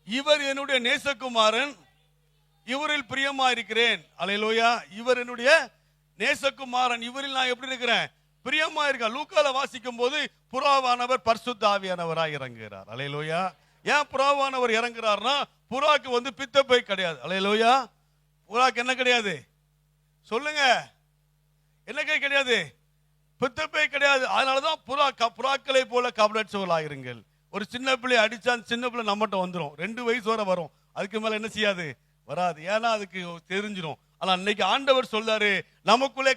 இவர் என்னுடைய நேசகுமாரன், இவரில் பிரியமா இருக்கிறேன். அல்லேலூயா. இவர் என்னுடைய நேசகுமாரன், இவரில் நான் எப்படி இருக்கிறேன்? பிரியமா இருக்கேன். லூக்கால வாசிக்கும் போது புறாவானவர் பரிசுத்த ஆவியானவராய் இறங்குகிறார். அல்லேலூயா. ஏன் புறாவானவர் இறங்குறார்னா, புறாக்கு பித்தப்பை கிடையாது. அல்லேலூயா. புறாக்கு என்ன கிடையாது? சொல்லுங்க. என்ன கிடையாது? பித்தப்பை கிடையாது. அதனாலதான் புறாக்களை போல கபடற்றவர்களாயிருங்கள். ஒரு சின்ன பிள்ளை அடிச்சா சின்ன பிள்ளை நம்மகிட்ட வந்துடும். 2 வயசு வரை வரும். அதுக்கு மேல என்ன செய்யாது? வராது. ஏன்னா அதுக்கு தெரிஞ்சிடும். ஆனா இன்னைக்கு ஆண்டவர் சொல்றாரு, நமக்குள்ளே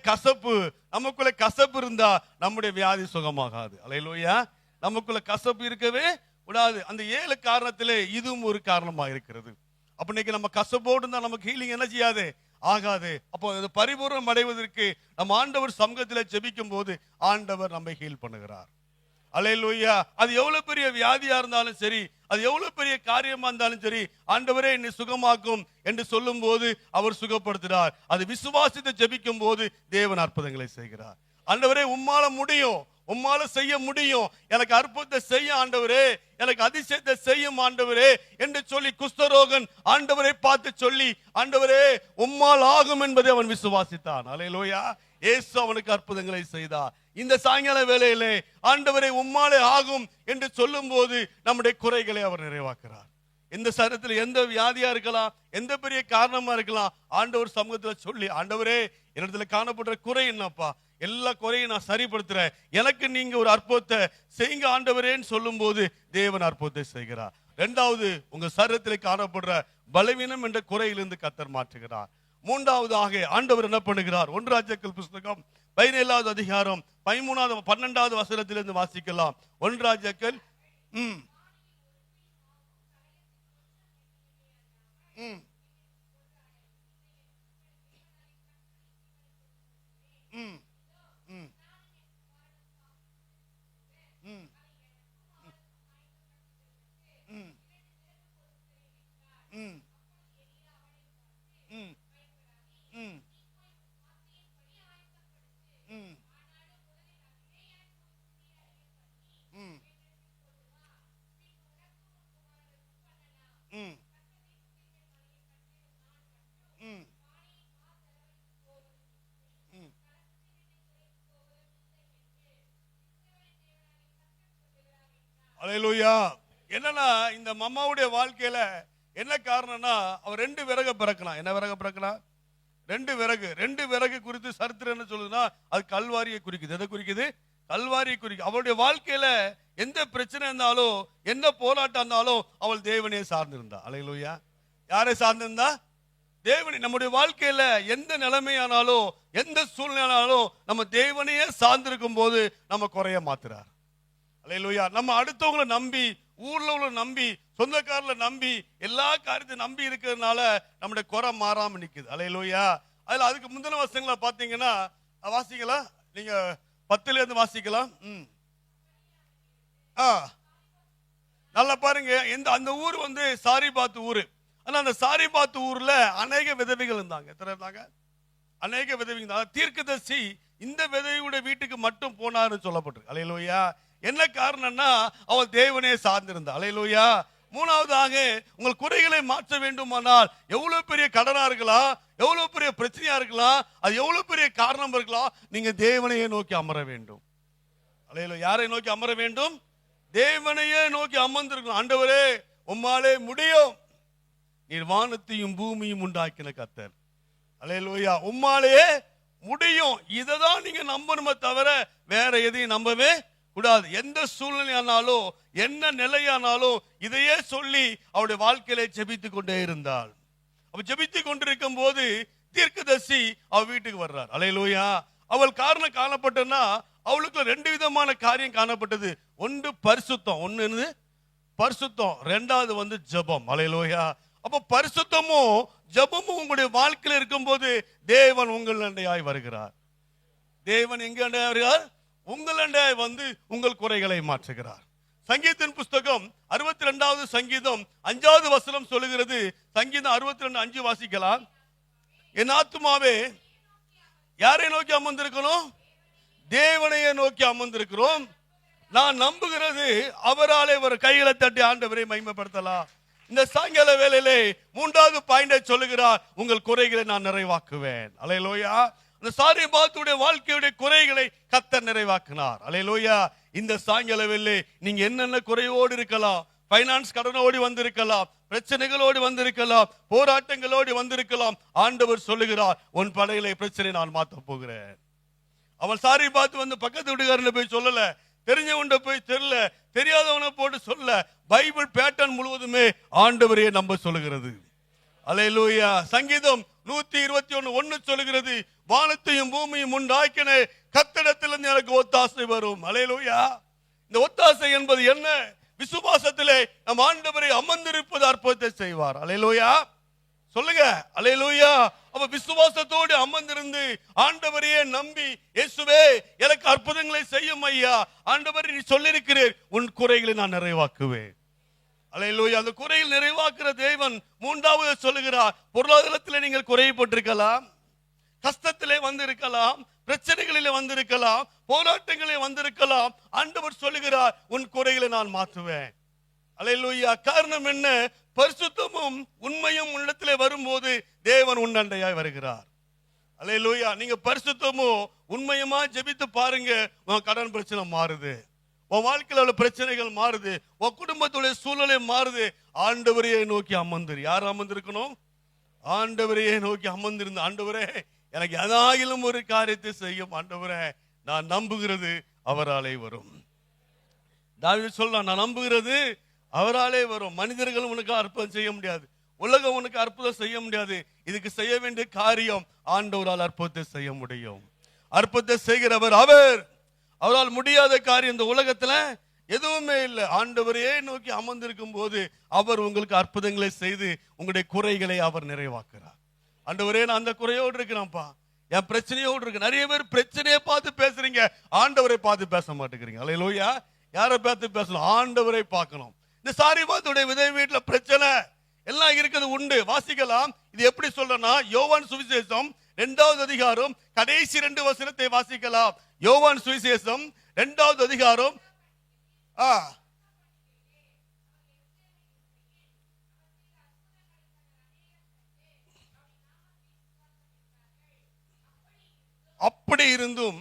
கசப்பு இருந்தா நம்முடைய வியாதி சுகமாகாது. அல்லேலூயா. நமக்குள்ள கசப்பு இருக்கவே கூடாது. அந்த 7 காரணத்திலே இதுவும் ஒரு காரணமா இருக்கிறது. அப்ப இன்னைக்கு நம்ம கசப்போடு இருந்தா நமக்கு ஹீலிங் என்ன செய்யாது? ஆகாது. அப்போ பரிபூர்ணம் அடைவதற்கு நம்ம ஆண்டவர் சமூகத்தில் ஜெபிக்கும் போது ஆண்டவர் நம்மை ஹீல் பண்ணுகிறார். அல்லேலூயா. அது எவ்வளவு பெரிய வியாதியா இருந்தாலும் சரி, அது எவ்வளவு பெரிய காரியமா இருந்தாலும் சரி, ஆண்டவரே என்னை சுகமாக்கும் என்று சொல்லும் போது அவர் சுகப்படுத்துகிறார். அது விசுவாசித்து ஜெபிக்கும் போது தேவன் அற்புதங்களை செய்கிறார். ஆண்டவரே உம்மால முடியும், உம்மால செய்ய முடியும், எனக்கு அற்புதத்தை செய்ய ஆண்டவரே, எனக்கு அதிசயத்தை செய்யும் ஆண்டவரே என்று சொல்லி குஷ்டரோகன் ஆண்டவரை பார்த்து சொல்லி, ஆண்டவரே உம்மால் ஆகும் என்பதை அவன் விசுவாசித்தான். அல்லேலூயா. இயேசு அவனுக்கு அற்புதங்களை செய்தார். இந்த சாயங்கால வேளையிலே ஆண்டவரை உம்மாலே ஆகும் என்று சொல்லும் போது நம்முடைய குறைகளை அவர் நிறைவாக்குறார். எந்த சரீரத்தில் எந்த வியாதியா இருக்கலாம், எந்த பெரிய காரணமா இருக்கலாம், ஆண்டவர் சமூகத்தில் சொல்லி, ஆண்டவரே என்னிடத்துல காணப்படுற குறை என்னப்பா, எல்லா குறையும் நான் சரிப்படுத்துறேன், எனக்கு நீங்க ஒரு அற்புதத்தை செய்யுங்க ஆண்டவரேன்னு சொல்லும் போது தேவன் அற்புதத்தை செய்கிறார். இரண்டாவது, உங்க சரீரத்தில் காணப்படுற பலவீனம் என்ற குறையிலிருந்து கர்த்தர் மாற்றுகிறார். மூன்றாவதாக ஆண்டவர் என்ன பண்ணுகிறார்? 1 ராஜாக்கள் புஸ்தகம் 17வது அதிகாரம் 13வது 12வது வசனத்திலிருந்து வாசிக்கலாம். 1 ராஜாக்கள் ம் ம் ம் ம் ம் ம் ம் ம் ம் ம் ம் ம் ம் ம். அல்லேலூயா. என்னன்னா இந்த மம்மாவுடைய வாழ்க்கையில என்ன காரணம்னா, அவர் 2 விறகு பிறக்கலாம். என்ன விறகு பிறக்கலாம்? 2 விறகு குறித்து சரித்திரம் என்ன சொல்லுதுன்னா, அது கல்வாரியை குறிக்குது. எதை குறிக்குது? கல்வாரியை குறிக்குது. அவருடைய வாழ்க்கையில எந்த பிரச்சனை இருந்தாலும், என்ன போராட்டம் இருந்தாலும் அவள் தேவனே சார்ந்திருந்தா. அல்லேலூயா. யாரை சார்ந்திருந்தா? தேவனை. நம்முடைய வாழ்க்கையில எந்த நிலைமையானாலும், எந்த சூழ்நிலையானாலும் நம்ம தேவனையே சார்ந்திருக்கும் போது நம்ம குறைய மாத்துறார். அல்லேலூயா. நம்ம அடுத்தவங்களை நம்பி, ஊர்ல உள்ள நம்பி, சொந்தக்காரர்களை நம்பி, எல்லா காரியத்தையும் நம்பி இருக்கிறதுனால நம்முடைய குறை மாறாம நிக்குது. அல்லேலூயா. அதுல அதுக்கு முந்தின வசனங்களை பாத்தீங்கன்னா வாசிக்கலாம். நீங்க 10ல இருந்து வாசிக்கலாம். நல்லா பாருங்க. அந்த ஊர் வந்து சாரிபாத் ஊரு. ஆனா அந்த சாரிபாத் ஊர்ல அநேக விதவைகள் இருந்தாங்க. எத்தனை இருந்தாங்க? அநேக விதவைகள். தீர்க்கதரிசி இந்த விதவையுடைய வீட்டுக்கு மட்டும் போனாருன்னு சொல்லப்பட்டிருக்கு. அல்லேலூயா. என்ன காரணம்னா அவள் தேவனே சார்ந்திருந்தா. அல்லேலூயா. மூணாவதாக, உங்கள் குறைகளை மாற்ற வேண்டுமானால் எவ்வளவு பெரிய கடனா இருக்கலாம், எவ்வளவு பெரிய பிரச்சனையா இருக்கலாம், அது எவ்வளவு பெரிய காரணம் இருக்கலாம், நீங்க தேவனையே நோக்கி அமர வேண்டும். அல்லேலூயா. யாரை நோக்கி அமர வேண்டும்? தேவனையே நோக்கி அமர்ந்திருக்கணும். ஆண்டவரே உம்மாலே முடியும், நீர் வானத்தையும் பூமியும் உண்டாக்கின கர்த்தர். அல்லேலூயா. உம்மாலே முடியும். இததான் நீங்க நம்பணுமே தவிர வேற எதையும் நம்பவே கூடாது. எந்த சூழ்நிலையானாலும், என்ன நிலையானாலும் இதையே சொல்லி அவருடைய வாழ்க்கையில ஜெபித்துக் கொண்டே இருந்தாள். அவ ஜெபித்துக் கொண்டிருக்கும் போது தீர்க்கதரிசி அவ வீட்டுக்கு வர்றார். அல்லேலூயா. அவள் காரணம் காணப்பட்டனா, அவளுக்கு 2 விதமான காரியம் காணப்பட்டது. ஒன்று பரிசுத்தம், ஒன்னு பரிசுத்தம், ரெண்டாவது வந்து ஜெபம். அல்லேலூயா. அப்ப பரிசுத்தமும் ஜெபமும் உங்களுடைய வாழ்க்கையில் இருக்கும்போது தேவன் உங்கள் அண்டையாய் வருகிறார். தேவன் எங்க அண்டையாய் வருகிறார்? உங்கள் அண்டையாய் வந்து உங்கள் குறைகளை மாற்றுகிறார். சங்கீதத்தின் புஸ்தகம் 62வது சங்கீதம் 5வது வசனம் சொல்லுகிறது. சங்கீதம் 62:5 வாசிக்கலாம். என் ஆத்துமாவே யாரை நோக்கி அமர்ந்திருக்கணும்? தேவனையே நோக்கி அமர்ந்திருக்கிறோம். நான் நம்புகிறது அவராலே ஒரு கைகளை தட்டி ஆண்டவரை மகிமைப்படுத்தலாம். இந்த சாயங்கால வேளையிலே 3வது பாயிண்டை சொல்லுகிறார், உங்கள் குறைகளை நான் நிறைவாக்குவேன். அல்லேலூயா. அந்த சாரிபாத்துடைய வாழ்க்கையுடைய குறைகளை கர்த்தர் நிறைவாக்கினார். அல்லேலூயா. இந்த சாயங்கால வேளையிலே நீங்க என்னென்ன குறையோடு இருக்கலாம், பைனான்ஸ் கடனோடு வந்திருக்கலாம், பிரச்சனைகளோடு வந்திருக்கலாம், போராட்டங்களோடு வந்திருக்கலாம். ஆண்டவர் சொல்லுகிறார், உன் படையிலே பிரச்சனை நான் மாற்ற போகிறேன். அவன் சாரிபாத் வந்து பக்கத்து வீட்டுக்காரன் போய் சொல்லல, தெரிஞ்சவன் போய் தெரியல, தெரியாதவனை போட்டு சொல்ல. பைபிள் பேட்டர்ன் முழுவதுமே ஆண்டவரையே நம்ப சொல்லுகிறது. அல்லேலூயா. சங்கீதம் 121:1 சொல்லுகிறது, வானத்தையும் பூமியும் உண்டாக்கின கர்த்தரிடத்திலிருந்து எனக்கு ஒத்தாசை வரும். அல்லேலூயா. இந்த ஒத்தாசை என்பது என்ன? விசுவாசத்திலே நம் ஆண்டவரை அமர்ந்திருப்பது அற்புதத்தை செய்வார். அல்லேலூயா. சொல்லுங்க. அல்லேலூயா. அப்ப விசுவாசத்தோடு அமர்ந்திருந்து ஆண்டவரையே நம்பி, இயேசுவே எனக்கு அற்புதங்களை செய்யும் ஐயா, ஆண்டவர் நீ சொல்லியிருக்கிறீர், உன் குறைகளை நான் நிறைவாக்குவேன். அல்லேலூயா. அந்த குறையில் நிறைவாக்குற தேவன் 3வது சொல்லுகிறார், பொருளாதாரத்தில் நீங்கள் குறைப்பட்டிருக்கலாம், கஷ்டத்திலே வந்திருக்கலாம், பிரச்சனைகளிலே வந்திருக்கலாம், போராட்டங்களே வந்திருக்கலாம். ஆண்டவர் சொல்லுகிறார், உன் குறைகளை நான் மாற்றுவேன். அல்லேலூயா. காரணம் என்ன? பரிசுத்தமும் உண்மையும் உன்னிடத்திலே வரும்போது தேவன் உன் அண்டையாய் வருகிறார். அல்லேலூயா. நீங்க பரிசுத்தமும் உண்மையுமா ஜெபித்து பாருங்க, உன் கடன் பிரச்சனை மாறுது, உன் வாழ்க்கையில உள்ள பிரச்சனைகள் மாறுது, உன் குடும்பத்துடைய சூழ்நிலை மாறுது. ஆண்டவரையே நோக்கி அமர்ந்து. யார் அமர்ந்திருக்கணும்? ஆண்டவரையே நோக்கி அமர்ந்திருந்து, ஆண்டவரே எனக்கு எதாயிலும் ஒரு காரியத்தை செய்யும் ஆண்டவரே, நான் நம்புகிறது அவராலே வரும். தாவீது சொல்றான், நான் நம்புகிறது அவராலே வரும். மனிதர்கள் உனக்கு அற்புதம் செய்ய முடியாது, உலகம் உனக்கு அற்புதம் செய்ய முடியாது. இதுக்கு செய்ய வேண்டிய காரியம் ஆண்டவரால் அற்புதத்தை செய்ய முடியும். அற்புதத்தை செய்கிறவர் அவர். அவரால் முடியாத காரியம் இந்த உலகத்துல எதுவுமே இல்லை. ஆண்டவரையே நோக்கி அமர்ந்திருக்கும் போது அவர் உங்களுக்கு அற்புதங்களை செய்து உங்களுடைய குறைகளை அவர் நிறைவாக்குறார். ஆண்டவரே, நான் அந்த குறையோடு இருக்கிறேன்ப்பா, என் பிரச்சனையோடு இருக்கு. நிறைய பேர் பிரச்சனையை பார்த்து பேசுறீங்க, ஆண்டவரை பார்த்து பேச மாட்டேங்கிறீங்க. அல்லேலூயா. யாரை பார்த்து பேசணும்? ஆண்டவரை பார்க்கணும். இந்த சாரிபாத்துடைய விதை வீட்டுல பிரச்சனை எல்லாம் இருக்குது உண்டு, வாசிக்கலாம். இது எப்படி சொல்றேன்னா, யோவான் சுவிசேஷம் 2வது அதிகாரம் கடைசி 2 வசனத்தை வாசிக்கலாம். யோவான் சுவிசேஷம் 2வது அதிகாரம் அப்படி இருந்தும்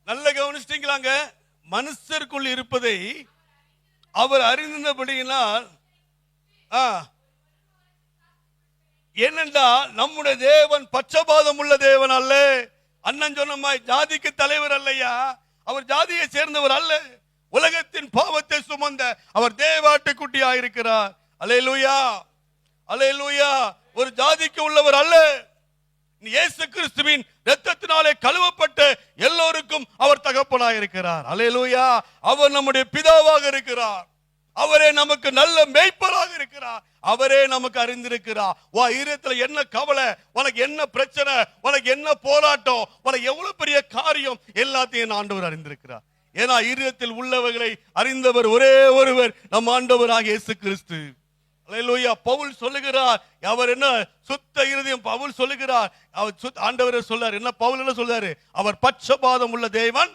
நல்ல கவனிச்சிட்டீங்களாங்க. மனுஷருக்குள் இருப்பதை அவர் அறிந்தபடியினால், ஏனென்றால் நம்முடைய தேவன் பட்சபாதம் உள்ள தேவன் அல்ல. அண்ணன் சொன்ன ஜாதிக்கு தலைவர் அல்லையா, அவர் ஜாதியை சேர்ந்தவர் அல்ல. உலகத்தின் பாவத்தை சுமந்த அவர் தேவாட்டுக்குட்டியா இருக்கிறார். அல்லேலூயா, அல்லேலூயா. ஒரு ஜாதிக்கு உள்ளவர் அல்ல. இயேசு கிறிஸ்துவின் இரத்தத்தினாலே கழுவப்பட்ட எல்லோருக்கும் அவர் தகப்பனாக இருக்கிறார். அல்லேலூயா. அவர் நம்முடைய பிதாவாக இருக்கிறார். அவரே நமக்கு நல்ல மேய்ப்பராக இருக்கிறார். அவரே நமக்கு அறிந்திருக்கிறார். உன் இதயத்துல என்ன கவலை, உனக்கு என்ன பிரச்சனை, உனக்கு என்ன போராட்டம், உனக்கு எவ்வளவு பெரிய காரியம், எல்லாத்தையும் ஆண்டவர் அறிந்திருக்கிறார். ஏன்னா இதயத்தில் உள்ளவர்களை அறிந்தவர் ஒரே ஒருவர், நம் ஆண்டவராக இயேசு கிறிஸ்து. அல்லேலூயா. பவுல் சொல்லுகிறார், அவர் என்ன சுத்த இருதயம். பவுல் சொல்லுகிறார், அவர் ஆண்டவரே சொல்றார், என்ன பவுல் என்ன சொல்றாரு? அவர் பட்சபாதம் உள்ள தேவன்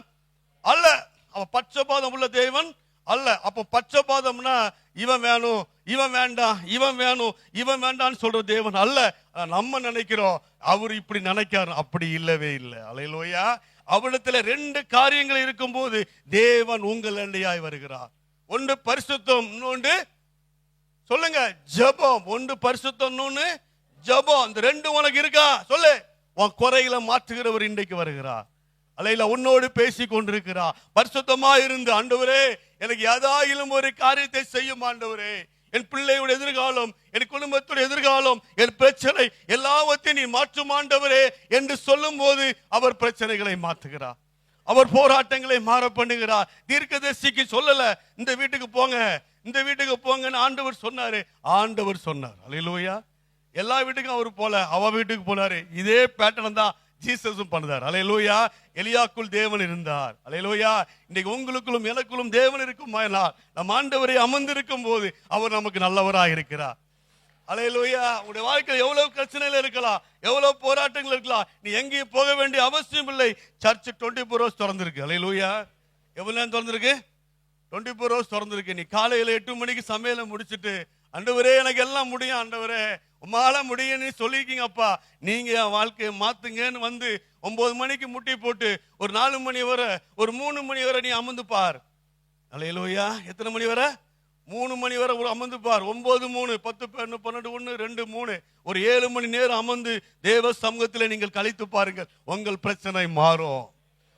அல்ல. அவர் பட்சபாதம் உள்ள தேவன் அல்ல. அப்போ பட்சபாதம்னா இவன் வேணும், இவன் வேண்டாம், இவன் வேணும், இவன் வேண்டான்னு சொல்ற தேவன் அல்ல. நம்ம நினைக்கிறோம் அவர் இப்படி நினைக்காரு, அப்படி இல்லவே இல்லை. அல்லேலூயா. அவரிடத்துல 2 காரியங்கள் இருக்கும் போது தேவன் உங்கள் அண்டையாய் வருகிறார். ஒன்று பரிசுத்தம், இன்னொன்று சொல்லுங்க ஜெபம். ஒன்று பரிசுத்தம், இன்னொன்று ஜெபம். இந்த 2 உனக்கு இருக்கா? சொல்லு. உன் குறைகளை மாற்றுகிறவர் இன்றைக்கு வருகிறார். அல்லேலூயா. உன்னோடு பேசி கொண்டிருக்கிறார். பரிசுத்தமா இருந்து, ஆண்டவரே எனக்கு ஏதாயிலும் ஒரு காரியத்தை செய்யும் ஆண்டவரே, என் பிள்ளையோட எதிர்காலம், என் குடும்பத்துடைய எதிர்காலம், என் பிரச்சனை எல்லாவற்றையும் நீ மாற்றும் ஆண்டவரே என்று சொல்லும் போது அவர் பிரச்சனைகளை மாற்றுகிறார். அவர் போராட்டங்களை மாற பண்ணுகிறார். தீர்க்கதரிசிக்கு சொல்லல, இந்த வீட்டுக்கு போங்க, இந்த வீட்டுக்கு போங்கன்னு ஆண்டவர் சொன்னாரு. ஆண்டவர் சொன்னார். அல்லேலூயா. எல்லா வீட்டுக்கும் அவர் போல, அவ வீட்டுக்கு போனாரு. இதே பேட்டர்ன் தான் ஜீசஸும் பண்ணார். அல்லேலூயா. எலியாக்குள் தேவன் இருந்தார். அல்லேலூயா. இன்னைக்கு உங்களுக்குள்ளும் எனக்குள்ளும் தேவன் இருக்குமானால், நம் ஆண்டவரை அமர்ந்திருக்கும் போது அவர் நமக்கு நல்லவராக இருக்கிறார். அல்லேலூயா. உங்களுடைய வாழ்க்கையில் எவ்வளவு பிரச்சனைகள் இருக்கலாம், எவ்வளவு போராட்டங்கள் இருக்கலாம், நீ எங்கேயும் போக வேண்டிய அவசியம் இல்லை. சர்ச் 24 hours திறந்திருக்கு. அல்லேலூயா. எவ்வளவு நேரம் திறந்திருக்கு? 24 hours திறந்திருக்கு. நீ காலையில 8 மணிக்கு சமையலை முடிச்சுட்டு, ஆண்டவரே எனக்கு எல்லாம் முடியும், ஆண்டவரே உமால முடியும்னு சொல்லிருக்கீங்கப்பா, நீங்க என் வாழ்க்கையை மாத்துங்கன்னு வந்து 9 மணிக்கு முட்டி போட்டு ஒரு 4 மணி வரை, ஒரு 3 மணி வரை நீ அமர்ந்து பார். அல்லேலூயா. எத்தனை மணி வரை? 3 மணி வரை ஒரு அமர்ந்து பார். 9, 3, 10, 12, 1, 2, 3, ஒரு 7 மணி நேரம் அமர்ந்து தேவ சமூகத்தில் நீங்கள் கழித்து பாருங்கள். உங்கள் பிரச்சனை மாறும்,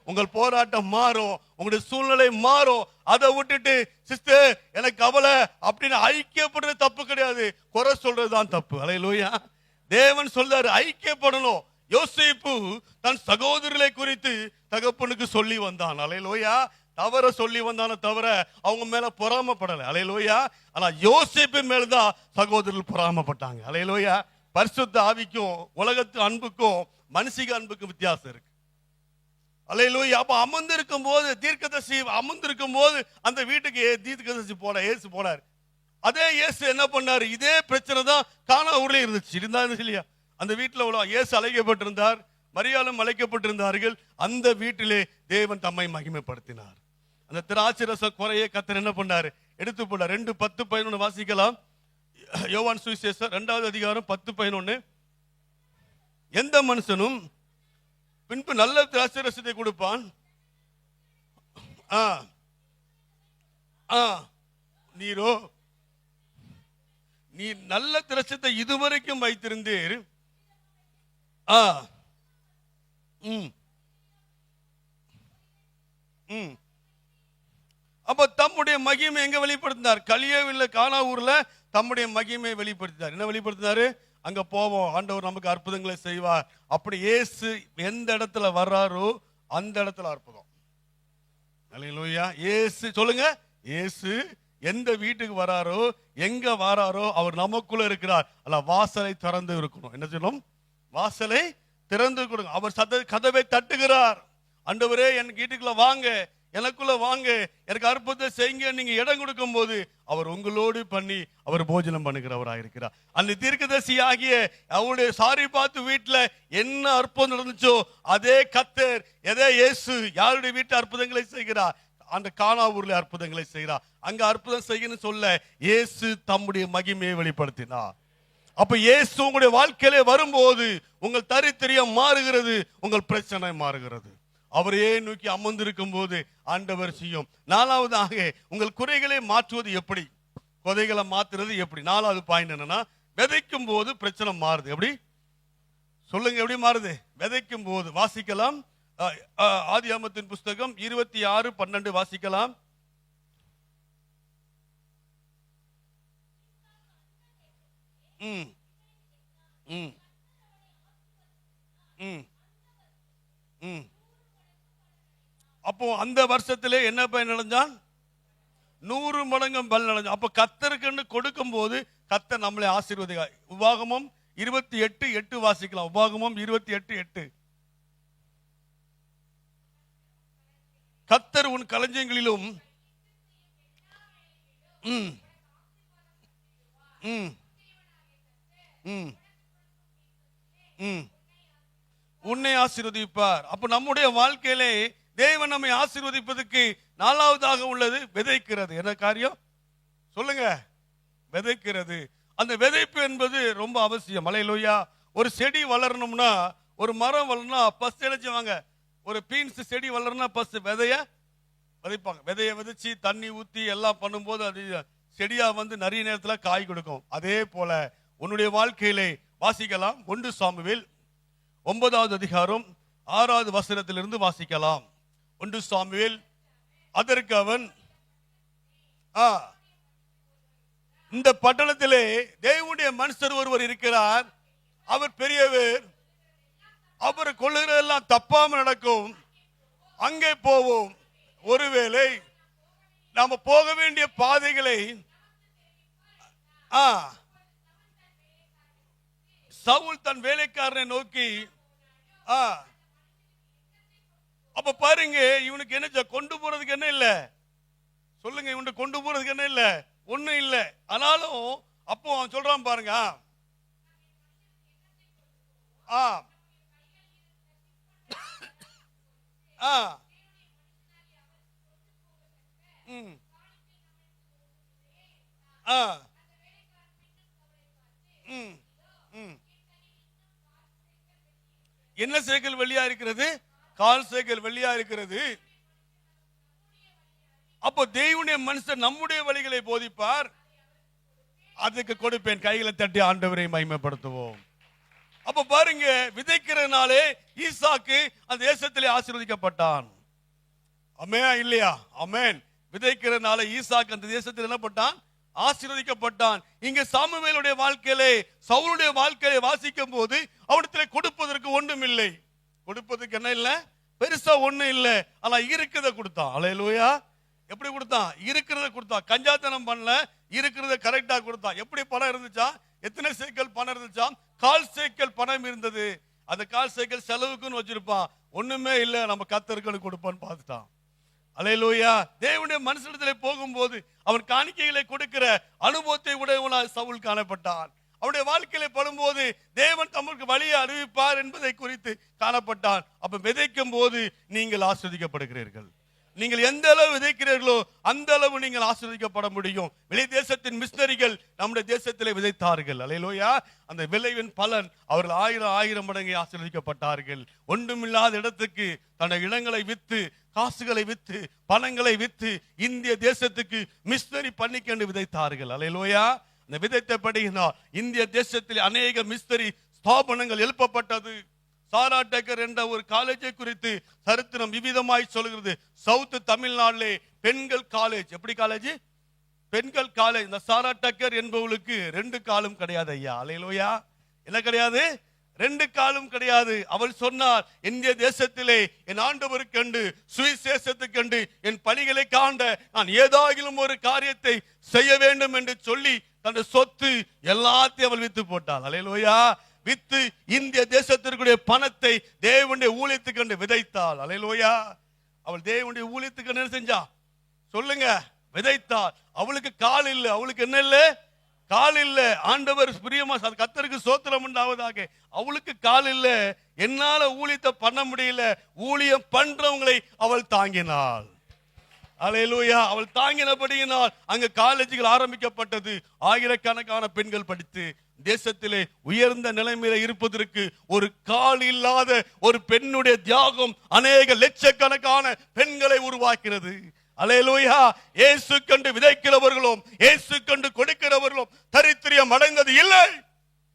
உங்கள் போராட்டம் மாறும், உங்களுடைய சூழ்நிலை மாறும். அதை விட்டுட்டு சிஸ்டர் எனக்கு கவலை அப்படின்னு ஐக்கியப்படுறது தப்பு கிடையாது, குறை சொல்றதுதான் தப்பு. அல்லேலூயா. தேவன் சொல்றாரு ஐக்கியப்படணும். யோசேப்பு தன் சகோதரர்களை குறித்து தகப்பனுக்கு சொல்லி வந்தான். அல்லேலூயா. தவற சொல்லி வந்தானே தவிர அவங்க மேல பொறாமப்படலை. அல்லேலூயா. ஆனா யோசேப்பு மேலதான் சகோதரர்கள் பொறாமப்பட்டாங்க. அல்லேலூயா. பரிசுத்த ஆவிக்கும் உலகத்து அன்புக்கும் மனுஷிக அன்புக்கும் வித்தியாசம் இருக்கு. அல்லேலூயா. அப்ப அமர்ந்திருக்கும் போது தீர்க்கதரிசி அமர்ந்திருக்கும் போது அந்த வீட்டுக்கு தீர்க்கதரிசி போன இயேசு போனார். அதே இயேசு என்ன பண்ணாரு? இதே பிரச்சனை தான் கானா ஊர்ல இருந்துச்சு. இருந்தா இல்லையா? அந்த வீட்டுல உள்ள இயேசு அழைக்கப்பட்டிருந்தார், மரியாளும் அழைக்கப்பட்டிருந்தார்கள். அந்த வீட்டிலே தேவன் தம்மை மகிமைப்படுத்தினார். அந்த திராட்சை ரச குறைய கர்த்தர் என்ன பண்ணாரு? எடுத்து போனார். 2:10-11 வாசிக்கலாம். யோவான் சுவிசேஷம் 2வது அதிகாரம் 10-11. எந்த மனுஷனும் பின்பு நல்ல திராட்சை ரசத்தை கொடுப்பான், நீரோ நீ நல்ல திரட்சத்தை இதுவரைக்கும் வைத்திருந்தீர். அப்ப தம்முடைய மகிமை எங்க வெளிப்படுத்தினார்? கலியவில்லை கானா ஊர்ல தம்முடைய மகிமை வெளிப்படுத்தினார். என்ன வெளிப்படுத்தினாரு? அங்க போவோம், ஆண்டவர் நமக்கு அற்புதங்களை செய்வார். அப்படி இயேசு எந்த இடத்துல வர்றாரோ அந்த இடத்துல அற்புதம். அல்லேலூயா. இயேசு சொல்லுங்க, இயேசு எந்த வீட்டுக்கு வராரோ எங்க வராரோ அவர் நமக்குள்ள இருக்கிறார். அல்ல, வாசலை திறந்து இருக்கணும். என்ன சொல்லணும்? வாசலை திறந்து கொடுங்க. அவர் கதவை தட்டுகிறார். ஆண்டவரே என் வீட்டுக்குள்ள வாங்க, எனக்குள்ள வாங்க, எனக்கு அற்புதத்தை செய்யுங்க. நீங்க இடம் கொடுக்கும் போது அவர் உங்களோடு பண்ணி அவர் போஜனம் பண்ணுகிறவராக இருக்கிறார். அந்த தீர்க்கதரிசி ஆகிய அவருடைய சாரி பார்த்து வீட்டுல என்ன அற்புதம் நடந்துச்சோ அதே கர்த்தர், எதே இயேசு யாருடைய வீட்டு அற்புதங்களை செய்கிறார்? அந்த கானா ஊர்ல அற்புதங்களை செய்கிறார். அங்க அற்புதம் செய்யணும்னு சொல்ல இயேசு தம்முடைய மகிமையை வெளிப்படுத்தினார். அப்ப இயேசு உங்களுடைய வாழ்க்கையிலே வரும்போது உங்கள் தரித்திரியம் மாறுகிறது, உங்கள் பிரச்சனை மாறுகிறது. அவரையே நோக்கி அமர்ந்திருக்கும் போது ஆண்டவர் செய்யும். நாலாவதாக உங்கள் குறைகளை மாற்றுவது எப்படி? குறைகளை மாற்றுறது எப்படி? நாலாவது பாயிண்ட் என்னன்னா, விதைக்கும் போது பிரச்சனை மாறுது. எப்படி சொல்லுங்க? எப்படி மாறுது? விதைக்கும் போது. வாசிக்கலாம், ஆதியாகமத்தின் புஸ்தகம் 26:12 வாசிக்கலாம். அப்போ அந்த வருஷத்திலே என்ன பயன் அடைஞ்சான்? 100 மடங்கு பலன் அடைஞ்சான். அப்ப கர்த்தருக்கு கொடுக்கும் போது கர்த்தர் நம்மளை ஆசீர்வதிக்கிறார். உபாகமம் 28:8 வாசிக்கலாம். உபாகமம் 28:8. கர்த்தர் உன் களஞ்சியங்களிலும் உன்னை ஆசீர்வதிப்பார். அப்ப நம்முடைய வாழ்க்கையிலே தேவன் நம்மை ஆசீர்வதிப்பதற்கு நாலாவதாக உள்ளது விதைக்கிறது. என்ன காரியம்? சொல்லுங்க. விதைக்கிறது. அந்த விதைப்பு என்பது ரொம்ப அவசியம். அல்லேலூயா. ஒரு செடி வளரணும்னா, ஒரு மரம் வளரணும்னா ஃபர்ஸ்ட் நினைச்சுவாங்க, ஒரு பீன்ஸ் செடி வளரணும்னா ஃபர்ஸ்ட் விதைய விதைப்பாங்க. விதைய விதைச்சு தண்ணி ஊத்தி எல்லாம் பண்ணும்போது அது செடியா வந்து நிறைய நேரத்தில் காய் கொடுக்கும். அதே போல உன்னுடைய வாழ்க்கையிலே வாசிக்கலாம். 1 சாமுவேல் 9வது அதிகாரம் 6வது வசனத்திலிருந்து வாசிக்கலாம். 1 சாமுவேல். அதற்கு அவன், இந்த பட்டணத்திலே தேவனுடைய மனுஷர் ஒருவர் இருக்கிறார், அவர் பெரியவர், அவர் கொள்ளுகிறதெல்லாம் தப்பாம நடக்கும், அங்கே போவோம், ஒருவேளை நாம போக வேண்டிய பாதைகளை சவுல் தன் வேலைக்காரனை நோக்கி, அப்ப பாருங்க, இவனுக்கு என்ன கொண்டு போறதுக்கு என்ன இல்ல? சொல்லுங்க, இவனுக்கு கொண்டு போறதுக்கு என்ன இல்ல? ஒண்ணும் இல்ல. ஆனாலும் அப்போ அவன் சொல்றான் பாருங்க, என்ன சேக்கல் வெள்ளியா இருக்கிறது? 1/4 சேக்கல் வெள்ளியா இருக்கிறது. அப்போ தேவனுடைய மனுஷன் நம்முடைய வழிகளை போதிப்பார், அதுக்கு கொடுப்பேன். கைகளை தட்டி ஆண்டவரை மகிமைப்படுத்துவோம். அப்ப பாருங்க, விதைக்கிறதுனாலே ஈசாக்கு அந்த தேசத்திலே ஆசீர்வதிக்கப்பட்டான். அமேன் இல்லையா? அமேன். விதைக்கிறதுனால ஈசாக்கு அந்த தேசத்தில் என்ன பட்டான்? ஆசீர்வதிக்கப்பட்டான். இங்க சாமுவேலுடைய வாழ்க்கையிலே, சவுலுடைய வாழ்க்கையை வாசிக்கும் போது அவனிடத்திலே கொடுப்பதற்கு ஒன்றும் இல்லை. கொடுப்பதற்கு என்ன இல்ல? பெருசா ஒண்ணும் இல்ல. ஆனா இருக்கிறத கொடுத்தான். அல்லேலூயா. எப்படி கொடுத்தான்? இருக்கிறத கொடுத்தான். கஞ்சாத்தனம் பண்ணல, இருக்கிறத கரெக்டா கொடுத்தான். எப்படி பணம் இருந்துச்சா? எத்தனை சேக்கல் பணம் இருந்துச்சா? 1/4 சேக்கல் பணம் இருந்தது. அந்த 1/4 சேக்கல் செலவுக்குன்னு வச்சிருப்பான். ஒண்ணுமே இல்ல, நம்ம கர்த்தருக்கு கொடுப்பான்னு பார்த்துட்டான். அல்லேலூயா. தேவனுடைய மனுஷனிடத்திலே போகும்போது அவன் காணிக்கைகளை கொடுக்கிற அனுபவத்தை உடையவனாய் சவுல் காணப்பட்டான். அவருடைய வாழ்க்கையில படும்போது தேவன் தமக்கு வழியை அறிவிப்பார் என்பதை குறித்து காணப்பட்டான். அப்ப விதைக்கும் போது நீங்கள் ஆஸ்வதிக்கப்படுகிறீர்கள். நீங்கள் எந்த அளவு விதைக்கிறீர்களோ அந்த அளவு நீங்கள் ஆசீர்வதிக்கப்பட முடியும். வெளி தேசத்தின் மிஷனரிகள் நம்முடைய தேசத்திலே விதைத்தார்கள். அல்லேலூயா. அந்த விளைவின் பலன் அவர்கள் 1000 மடங்கு ஆசீர்வதிக்கப்பட்டார்கள். ஒன்றுமில்லாத இடத்துக்கு தன்னுடைய இடங்களை வித்து, காசுகளை வித்து, பணங்களை வித்து இந்திய தேசத்துக்கு மிஷனரி பண்ணிக்கொண்டு விதைத்தார்கள். அல்லேலூயா. இந்த விதைத்தபடியினால் இந்திய தேசத்தில் அநேக மிஸ்திரி ஸ்தாபனங்கள் எழுப்பப்பட்டது. சாரா டேக்கர் என்ற ஒரு காலேஜை குறித்து சரித்திரம் விவிதமாய் சொல்கிறது. சவுத் தமிழ்நாட்டிலே பெண்கள் காலேஜ். எப்படி காலேஜ்? பெண்கள் காலேஜ். இந்த சாரா டேக்கர் என்பவளுக்கு 2 காலும் கிடையாது ஐயா. அல்லேலூயா. என்ன கிடையாது? 2 காலும் கிடையாது. அவள் சொன்னார், இந்திய தேசத்திலே என் ஆண்டவருக்கண்டு சுவிசேஷத்துக்கண்டு என் பணிகளை காண்ட நான் ஏதாகிலும் ஒரு காரியத்தை செய்ய வேண்டும் என்று சொல்லி தன்னுடைய சொத்து எல்லாத்தையும் அவள் வித்து போட்டாள். அல்லேலூயா. வித்து இந்திய தேசத்திற்குரிய பணத்தை தேவனுடைய ஊழியத்துக்கண்டு விதைத்தாள். அல்லேலூயா. அவள் தேவனுடைய ஊழியத்துக்கு என்ன செஞ்சா சொல்லுங்க? விதைத்தாள். அவளுக்கு கால் இல்லை. அவளுக்கு என்ன இல்லை? கால் இல்ல. ஆண்டவர் பிரியமா கர்த்தருக்கு ஸ்தோத்திரம் உண்டாவதாக. அவளுக்கு கால் இல்ல. என்னால ஊழியத்தை பண்ண முடியல. ஊழியம் பண்றவங்களை அவள் தாங்கினாள். அல்லேலூயா. அவள் தாங்கினபடியினால் அங்க காலேஜுகள் ஆரம்பிக்கப்பட்டது. ஆயிரக்கணக்கான பெண்கள் படித்து தேசத்திலே உயர்ந்த நிலைமையில இருப்பதற்கு ஒரு கால் இல்லாத ஒரு பெண்ணுடைய தியாகம் அநேக லட்சக்கணக்கான பெண்களை உருவாக்கிறது. அல்லேலூயா. இயேசு கண்டு விதைக்கிறவர்களும் இயேசு கண்டு கொடுக்கிறவர்களும் தரித்திரியம் அடைந்தது இல்லை.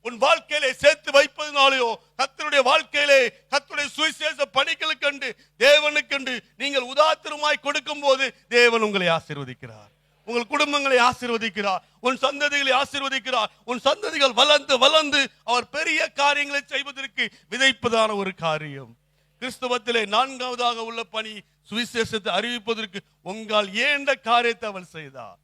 உன் வாழ்க்கையிலே சேர்த்து வைப்பதனாலேயோ கர்த்தருடைய வாழ்க்கையிலே கர்த்தருடைய சுவிசேஷ பணிகளுக்கு கண்டு தேவனுக்கென்று நீங்கள் உதாத்திரமாய் கொடுக்கும் போது தேவன் உங்களை ஆசீர்வதிக்கிறார். உங்கள் குடும்பங்களை ஆசீர்வதிக்கிறார். உன் சந்ததிகளை ஆசீர்வதிக்கிறார். உன் சந்ததிகள் வளர்ந்து வளர்ந்து அவர் பெரிய காரியங்களை செய்வதற்கு விதைப்பதான ஒரு காரியம். கிறிஸ்தவத்திலே 4வதாக உள்ள பணி சுவிசேஷத்தை அறிவிப்பதற்கு உங்கள் ஏண்ட காரியத்தை அவள் செய்தார்.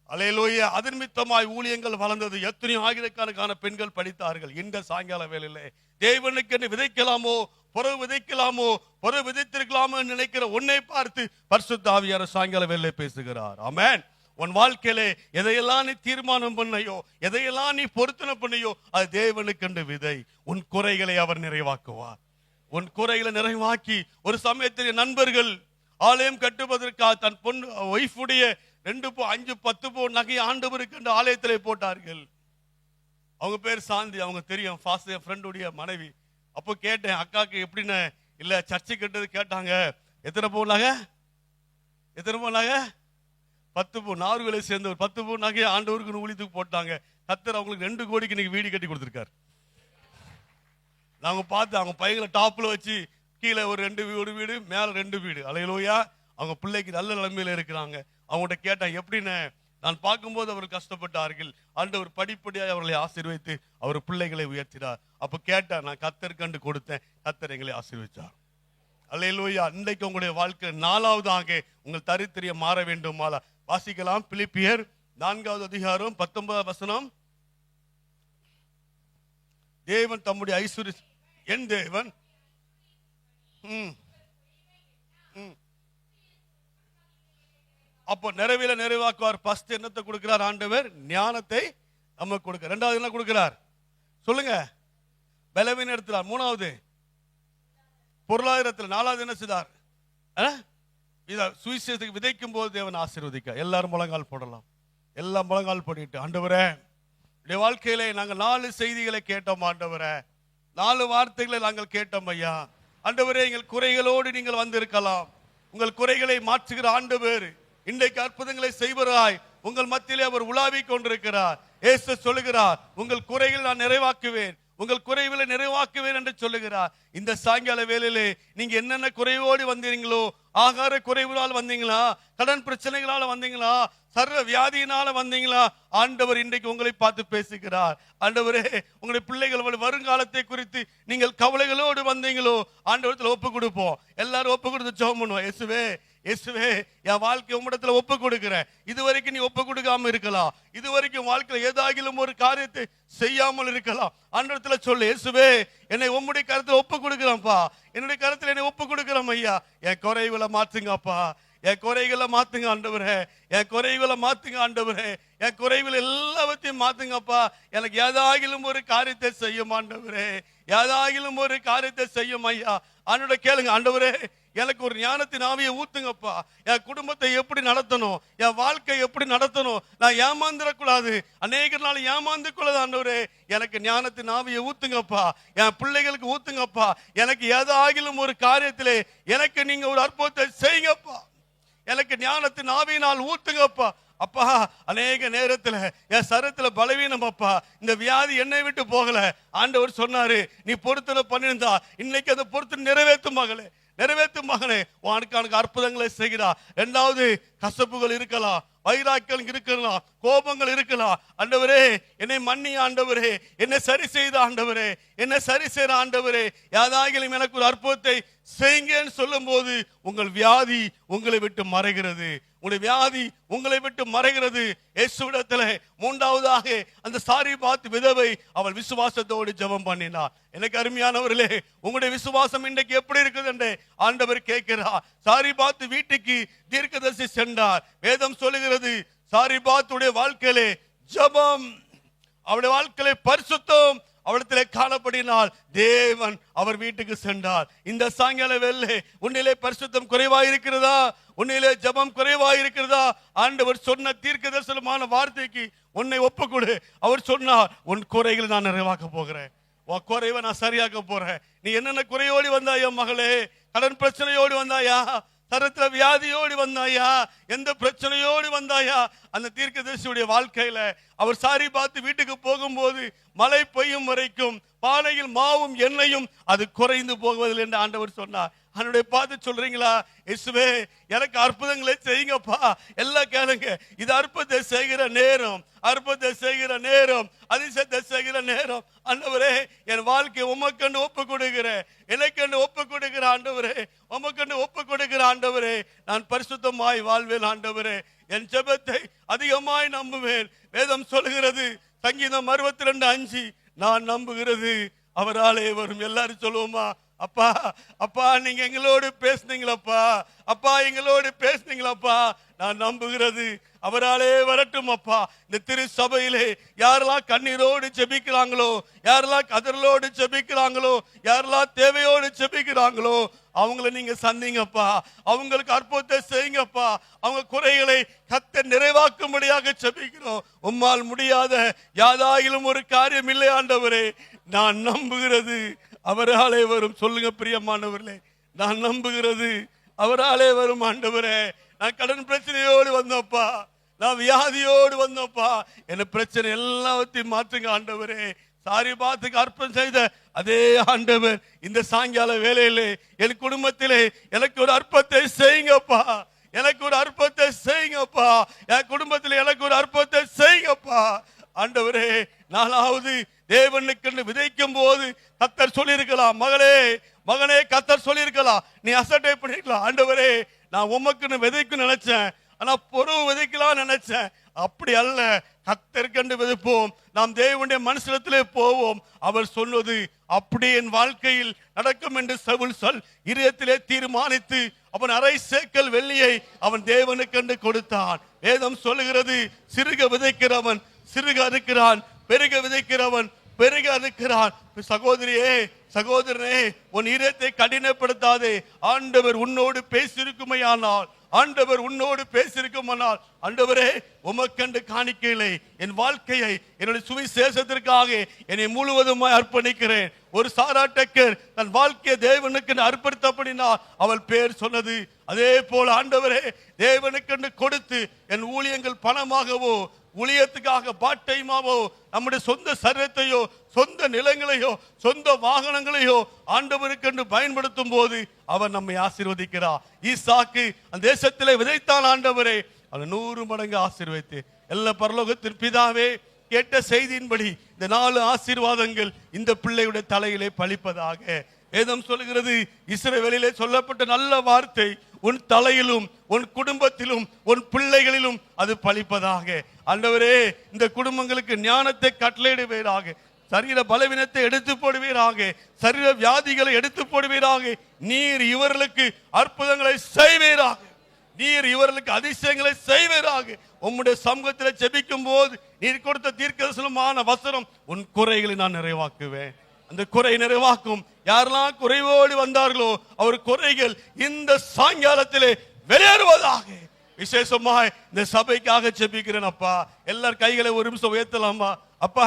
அல்லேலூயா. அதன் நிமித்தமாய் ஊழியங்கள் வளர்ந்தது. எத்தனையோ ஆயிரக்கணக்கான பெண்கள் படித்தார்கள். இந்த சாயங்கால வேளையிலே தேவனுக்கு என்ன விதைக்கலாமோ புறவு விதைக்கலாமோ புறவு விதைத்திருக்கலாமோ நினைக்கிற உன்னை பார்த்து பரிசுத்த ஆவியானவர் சாயங்கால வேளையிலே பேசுகிறார். ஆமென். உன் வாழ்க்கையிலே எதையெல்லாம் நீ தீர்மானம் பண்ணையோ எதையெல்லாம் நீ பொருத்தனை பண்ணையோ அது தேவனுக்கு விதை. உன் குறைகளை அவர் நிறைவாக்குவார். உன் குறைகளை நிறைவாக்கி ஒரு சமயத்தில் நண்பர்கள் ஆலயம் கட்டுவதற்காக தன் பொண்ணு ஒய்ஃபுடைய 2 5 10 பவுன் நகையை ஆண்டவருக்கு ஆலயத்திலே போட்டார்கள். அவங்க பேர் சாந்தி. அவங்க தெரியும், என் ஃப்ரெண்டுடைய மனைவி. அப்போ கேட்டேன், அக்காக்கு எப்படின்னு இல்ல சர்ச்சை கட்டது கேட்டாங்க. எத்தனை பவுன் நகை? 10 பவுன். நார்வேலை சேர்ந்த ஒரு 10 பவுன் நகையை ஆண்டவருக்கு ஊழியத்துக்கு போட்டாங்க. கர்த்தர் அவங்களுக்கு 2 கோடிக்கு இன்னைக்கு வீடு கட்டி கொடுத்துருக்காரு. நாங்க பார்த்து அவங்க பையங்களை டாப்ல வச்சு கீழே ஒரு 2 வீடு மேல 2 வீடு. அல்லேலூயா. அவங்க பிள்ளைக்கு நல்ல நிலைமையில இருக்கிறாங்க. அவங்ககிட்ட கேட்டேன், எப்படின்னு. நான் பார்க்கும்போது அவர்கள் கஷ்டப்பட்டார்கள். ஆண்டவர் படிப்படியாக அவர்களை ஆசீர்வதித்து அவர் பிள்ளைகளை உயர்த்தினார். அப்ப கேட்டேன், நான் கர்த்தர் கண்டு கொடுத்தேன், கர்த்தர் எங்களை ஆசீர்வதிச்சார். அல்லேலூயா. இன்றைக்கு உங்களுடைய வாழ்க்கை 4வதாக உங்கள் தரித்திரியம் மாற வேண்டும். வாசிக்கலாம். பிலிப்பியர் 4வது அதிகாரம் 19வது வசனம். தேவன் தம்முடைய ஐஸ்வர்ய என் தேவன் அப்போ நிறைவாக்குவார். ஃபர்ஸ்ட் என்னத்தை கொடுக்கிறார் ஆண்டவர்? ஞானத்தை நமக்கு கொடுக்கிறார். 2வது என்ன கொடுக்கிறார் சொல்லுங்க? பலவீன இடத்துல. 3வது பொருளாதாரத்தில். 4வது என்ன செய்தார்? சுவிசேஷத்துக்கு விதைக்கும் போது தேவன் ஆசீர்வதிக்க. எல்லாரும் முழங்கால் போடலாம். எல்லாம் முழங்கால் போட்டு, ஆண்டவரே வாழ்க்கையிலே நாங்கள் 4 செய்திகளை கேட்டோம். ஆண்டவரே 4 வார்த்தைகளை நாங்கள் கேட்டோம் ஐயா. ஆண்டவரே எங்கள் குறைகளோடு நீங்கள் வந்திருக்கலாம். உங்கள் குறைகளை மாற்றுகிற ஆண்டவர் இன்றைக்கு அற்புதங்களை செய்வராய் உங்கள் மத்தியிலே அவர் உலாவிக் கொண்டிருக்கிறார். இயேசு சொல்லுகிறார், உங்கள் குறைகள் நான் நிறைவாக்குவேன், உங்கள் குறைகளை நிறைவாக்குவேன் என்று சொல்லுகிறார். இந்த சாயங்கால வேளையிலே நீங்க என்னென்ன குறைவோடு வந்தீங்களோ, ஆகார குறைவுகளால் வந்தீங்களா, கடன் பிரச்சனைகளால வந்தீங்களா, சர்வ வியாதியினால வந்தீங்களா, ஆண்டவர் இன்றைக்கு உங்களை பார்த்து பேசுகிறார். ஆண்டவரே உங்களுடைய பிள்ளைகள் வருங்காலத்தை குறித்து நீங்கள் கவலைகளோடு வந்தீங்களோ, ஆண்டவரத்தில் ஒப்பு கொடுப்போம். எல்லாரும் ஒப்பு கொடுத்து ஜெபம் பண்ணுவோம். இயேசுவே இயேசுவே என் வாழ்க்கை உம்மிடத்துல ஒப்பு கொடுக்கிறேன். இதுவரைக்கும் நீ ஒப்பு கொடுக்காம இருக்கலாம். இதுவரைக்கும் வாழ்க்கையில் ஏதாகிலும் ஒரு காரியத்தை செய்யாமல் இருக்கலாம். ஆண்டவரத்துல சொல்லு, இயேசுவே என்னை உம்முடைய கருத்துல ஒப்பு கொடுக்கிறேன்ப்பா. என்னுடைய கருத்துல என்னை ஒப்பு கொடுக்கிறேன் ஐயா. என் குறைகளை மாத்துங்கப்பா. என் குறைகளை மாத்துங்க ஆண்டவரே. என் குறைகளை மாத்துங்க ஆண்டவரே. என் குறைகள் எல்லாவற்றையும் மாத்துங்கப்பா. எனக்கு ஏதாகிலும் ஒரு காரியத்தை செய்யும் ஆண்டவரே. ஏதாகிலும் ஒரு காரியத்தை செய்யும் ஐயா. ஆண்டவரே கேளுங்க, ஆண்டவரே எனக்கு ஒரு ஞானத்தின் ஆவியை ஊத்துங்கப்பா. என் குடும்பத்தை எப்படி நடத்தணும், என் வாழ்க்கை எப்படி நடத்தணும், நான் ஏமாந்துடக்கூடாது. அநேக நாள் ஏமாந்து கொள்ளது ஆண்டவரே. எனக்கு ஞானத்தின் ஆவியை ஊத்துங்கப்பா. என் பிள்ளைகளுக்கு ஊத்துங்கப்பா. எனக்கு ஏதாகிலும் ஒரு காரியத்திலே எனக்கு நீங்க ஒரு அற்புதத்தை செய்யுங்கப்பா. எனக்கு ஞானத்தின் ஆவியினால் ஊத்துங்கப்பா. அப்பா அநேக நேரத்துல என் சரத்துல பலவீனம் அப்பா, இந்த வியாதி என்னை விட்டு போகல. ஆண்டவர் சொன்னாரு, நீ பொருத்தனை பண்ணிருந்தா இன்னைக்கு அந்த பொருத்தனை நிறைவேற்றும் மகளே, நிறைவேற்றும் மகனே. உனக்கு அற்புதங்களை செய்கிறா. இரண்டாவது, கசப்புகள் இருக்கலாம், வைராக்கியம் இருக்கலாம், கோபங்கள் இருக்கலாம். ஆண்டவரே என்னை மன்னி ஆண்டவரே, என்னை சரி செய்த ஆண்டவரே, என்னை சரி செய்த ஆண்டவரே, யாதாகிலும் எனக்கு ஒரு அற்புதத்தை செய்யுங்கன்னு சொல்லும் போது உங்கள் வியாதி உங்களை விட்டு மறைகிறது. உங்களுடைய வியாதி உங்களை விட்டு மறைகிறது. இயேசுவிடத்தில் மூன்றாவதாக அந்த சாரிபாத் விதவை அவள் விசுவாசத்தோடு ஜெபம் பண்ணினார். எனக்கு அருமையானவர்களே, உங்களுடைய விசுவாசம் இன்றைக்கு எப்படி இருக்குது என்று ஆண்டவர் கேட்கிறார். சாரிபாத் வீட்டுக்கு தீர்க்கதரிசி சென்றார். வேதம் சொல்லுகிறது, சாரிபாத்துடைய வாழ்க்கையிலே ஜெபம், அவருடைய வாழ்க்கையிலே பரிசுத்தம் அவளத்திலே காணப்படினால் தேவன் அவர் வீட்டுக்கு சென்றார். இந்த சாயங்கால வேளை உன்னிலே பரிசுத்தம் குறைவாக இருக்கிறதா? உன்னிலே ஜெபம் குறைவாக இருக்கிறதா? ஆண்டவர் சொன்ன தீர்க்கதரிசனமான வார்த்தைக்கு உன்னை ஒப்புக்கொடு. அவர் சொன்னார், உன் குறைகளை நான் நிறைவாக்க போகிறேன், உன் குறைவை நான் சரியாக்க போறேன். நீ என்னென்ன குறையோடு வந்தாயா மகளே? கடன் பிரச்சனையோடு வந்தாயா? தரத்துல வியாதியோடு வந்தாயா? எந்த பிரச்சனையோடு வந்தாயா? அந்த தீர்க்கதரிசியுடைய வாழ்க்கையில அவர் சாரிபாத் வீட்டுக்கு போகும்போது மழை பெய்யும் வரைக்கும் பானையில் மாவும் எண்ணெயும் அது குறைந்து போவதில்லை என்று ஆண்டவர் சொன்னார். அவனுடைய பார்த்து சொல்றீங்களா, இயேசுவே எனக்கு அற்புதங்களை செய்யுங்கப்பா, எல்லாம் கேளுங்க. இது அற்புதத்தை செய்கிற நேரம், அற்புதத்தை செய்கிற நேரம், அதிசயத்தை செய்கிற நேரம். ஆண்டவரே என் வாழ்க்கை உமக்கண்டு ஒப்பு கொடுக்கிறேன், எனக்கண்டு ஒப்பு கொடுக்கிற ஆண்டவரே, உமக்கண்டு ஒப்பு கொடுக்கிற ஆண்டவரே. நான் பரிசுத்தமாய் வாழ்வேன் ஆண்டவரே, என் ஜெபத்தை அதிகமாய் நம்புவேன். வேதம் சொல்லுகிறது, சங்கீதம் 62:5, நான் நம்புகிறது அவராலே வரும். எல்லாரும் சொல்லுவோமா, அப்பா அப்பா நீங்க எங்களோடு பேசுனீங்களப்பா, அப்பா எங்களோடு பேசுனீங்களப்பா, நான் நம்புகிறது அவராலே வரட்டும் அப்பா. இந்த திரு சபையிலே யாரெல்லாம் கண்ணீரோடு ஜெபிக்கிறாங்களோ, யாரெல்லாம் கதறலோடு ஜெபிக்கிறாங்களோ, யாரெல்லாம் தேவையோடு ஜெபிக்கிறாங்களோ அவங்களை நீங்க சந்திங்கப்பா, அவங்களுக்கு அற்புதத்தை செய்யுங்கப்பா. அவங்க குறைகளை கர்த்தர் நிறைவாக்கும்படியாக ஜெபிக்கிறோம். உம்மால் முடியாத யாதாயிலும் ஒரு காரியம் இல்லை ஆண்டவரே, நான் நம்புகிறது அவராலே வரும். சொல்லுங்க பிரியமானவர்களே, நான் நம்புகிறது அவராலே வரும் ஆண்டவரே. நான் கடன் பிரச்சனையோடு வந்தோப்பா, நான் வியாதியோடு வந்தோப்பா, என்ன பிரச்சனை எல்லாத்தையும் மாற்றுங்க ஆண்டவரே. சாரிபாத்துக்கு அர்ப்பணம் செய்த அதே ஆண்டவர் இந்த சாயங்கால வேளையிலே என் குடும்பத்திலே எனக்கு ஒரு அற்புதத்தை செய்யுங்கப்பா, எனக்கு ஒரு அற்புதத்தை செய்யுங்கப்பா, என் குடும்பத்தில் எனக்கு ஒரு அற்புதத்தை செய்யுங்கப்பா ஆண்டவரே. நாலாவது, தேவனுக்கு விதைக்கும் போது கர்த்தர் சொல்லியிருக்கலாம், மகளே மகனே கர்த்தர் சொல்லியிருக்கலாம், நீ அசட்டை பண்ணிருக்கலாம், ஆண்டவரே நான் உமக்குன்னு விதைக்கும் நினைச்சேன், ஆனா பொருள் விதைக்கலாம் நினைச்சேன். அப்படி அல்ல, கர்த்தர்க்கென்று விதைப்போம், நாம் தேவனுடைய மனுஷத்திலே போவோம். அவர் சொன்னது அப்படி என் வாழ்க்கையில் நடக்கும் என்று சவுல் இதயத்திலே தீர்மானித்து அவன் 1/2 சேக்கல் வெள்ளியை அவன் தேவனுக்கென்று கொடுத்தான். வேதம் சொல்லுகிறது, சிறுக விதைக்கிறவன் சிறுக அறுக்கிறான், பெருக விதைக்கிறவன் பெருக அறுக்கிறான். சகோதரியே சகோதரனே, உன் இதயத்தை கடினப்படுத்தாதே. ஆண்டவர் உன்னோடு பேசியிருக்குமையானால், ஆண்டவர் உன்னோடு பேசியிருக்குமானால், ஆண்டவரே உமக்கென்று காணிக்கையிலே என் வாழ்க்கையை என்னுடைய சுவிசேஷத்திற்காக என்னை முழுவதுமாய் அர்ப்பணிக்கிறேன். ஒரு சாராட்டக்கர் தன் வாழ்க்கையை தேவனுக்கு அர்ப்பணித்தபடினால் அவள் பேர் சொன்னது. அதே போல ஆண்டவரே தேவனுக்கென்று கொடுத்து என் ஊழியங்கள் பணமாகவோ ஊழியத்துக்காக பாட்டைமாவோ நம்முடைய சொந்த சரீரத்தையோ சொந்த நிலங்களையோ சொந்த வாகனங்களையோ ஆண்டவருக்கென்று பயன்படுத்தும் போது அவர் நம்மை ஆசீர்வதிக்கிறார். ஈசாக்கு அந்த தேசத்திலே விதைத்தான் ஆண்டவரே, அது 100 மடங்கு ஆசீர்வதித்து. எல்லா பரலோகத்தின் பிதாவே, கேட்ட செய்தியின்படி இந்த 4 ஆசீர்வாதங்கள் இந்த பிள்ளையுடைய தலையிலே பலிப்பதாக. வேதம் சொல்லுகிறது, இஸ்ரவேலிலே சொல்லப்பட்ட நல்ல வார்த்தை உன் தலையிலும் உன் குடும்பத்திலும் உன் பிள்ளைகளிலும் அது பலிப்பதாக. ஆண்டவரே இந்த குடும்பங்களுக்கு ஞானத்தை கட்டளையிடுவீராக, சரீர பலவீனத்தை எடுத்து போடுவீராக, சரீர வியாதிகளை எடுத்து போடுவீராக. நீர் இவர்களுக்கு அற்புதங்களை செய்வீராக, நீர் இவர்களுக்கு அதிசயங்களை செய்வீராக. உம்முடைய சமூகத்தில் ஜெபிக்கும் போது நீர் கொடுத்த தீர்க்கதரிசனமான வசனம், உன் குறைகளை நான் நிறைவாக்குவேன். அந்த குறை நிறைவாக்கும். யாரெல்லாம் குறைவோடு வந்தார்களோ அவர் குறைகள் இந்த சாயங்காலத்திலே வெளியேறுவதாக. விசேஷமாய் இந்த சபைக்காக ஜெபிக்கிறேன் அப்பா. எல்லார் கைகளை ஒரு நிமிஷம் உயர்த்தலாமா? அப்பா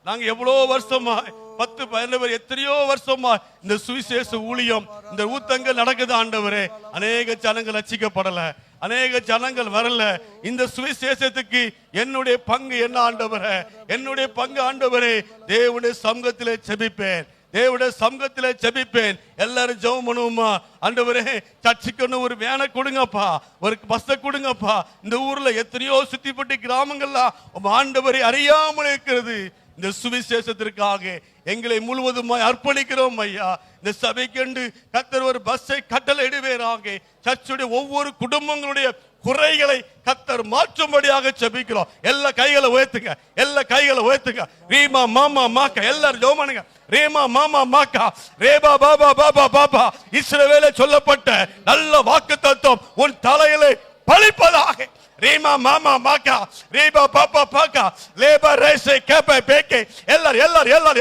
நாங்க எவ்வளவு வருஷமா 10-12 பேர் எத்தனையோ வருஷமா இந்த சுவிசேஷ ஊழியம் இந்த ஊத்தங்கள் நடக்குது ஆண்டவரே. அநேக ஜனங்கள் ரட்சிக்கப்படல, அநேக ஜனங்கள் வரல. இந்த சுவிசேஷத்துக்கு என்னுடைய பங்கு என்ன ஆண்டவரே? என்னுடைய பங்கு ஆண்டவரே, தேவனுடைய சமூகத்திலே ஜெபிப்பேன், தேவனுடைய சமூகத்திலே ஜெபிப்பேன். எல்லாரும் ஜெபம் பண்ணுவோமா? ஆண்டவரே, சர்ச்சுக்கு ஒரு வேனை கொடுங்கப்பா, ஒரு பஸ்ஸை கொடுங்கப்பா. இந்த ஊர்ல எத்தனையோ சுத்திப்பட்டு கிராமங்கள்லாம் ஆண்டவரை அறியாமல் இருக்கிறது. இந்த சுவிசேஷத்திற்காக எங்களை முழுவதுமாய் அர்ப்பணிக்கிறோம் ஐயா. இந்த சபைக்கென்று கர்த்தர் ஒரு பஸ்ஸை கட்டளையிடுவீராக. சர்ச்சுடைய ஒவ்வொரு குடும்பங்களுடைய குறைகளை கர்த்தர் மாற்றும்படியாக ஜெபிக்கிறோம். எல்லா கைகளை உயர்த்துங்க, எல்லா கைகளை உயர்த்துங்க. ரீமா மாமா மாக்கா, எல்லாரும் ஜெபம் பண்ணுங்க. ரேமா மாமா மாக்கா, ரேபா பாபா பாபா பாபா. இஸ்ரவேலே சொல்லப்பட்ட நல்ல வாக்குத்தத்தம் உன் தலையிலே பலிப்பதாக. ரீமா மாமா மாக்கா, ரீபா பாப்பா பாக்கா, லேபா ரேசே கேபே பேக்கே.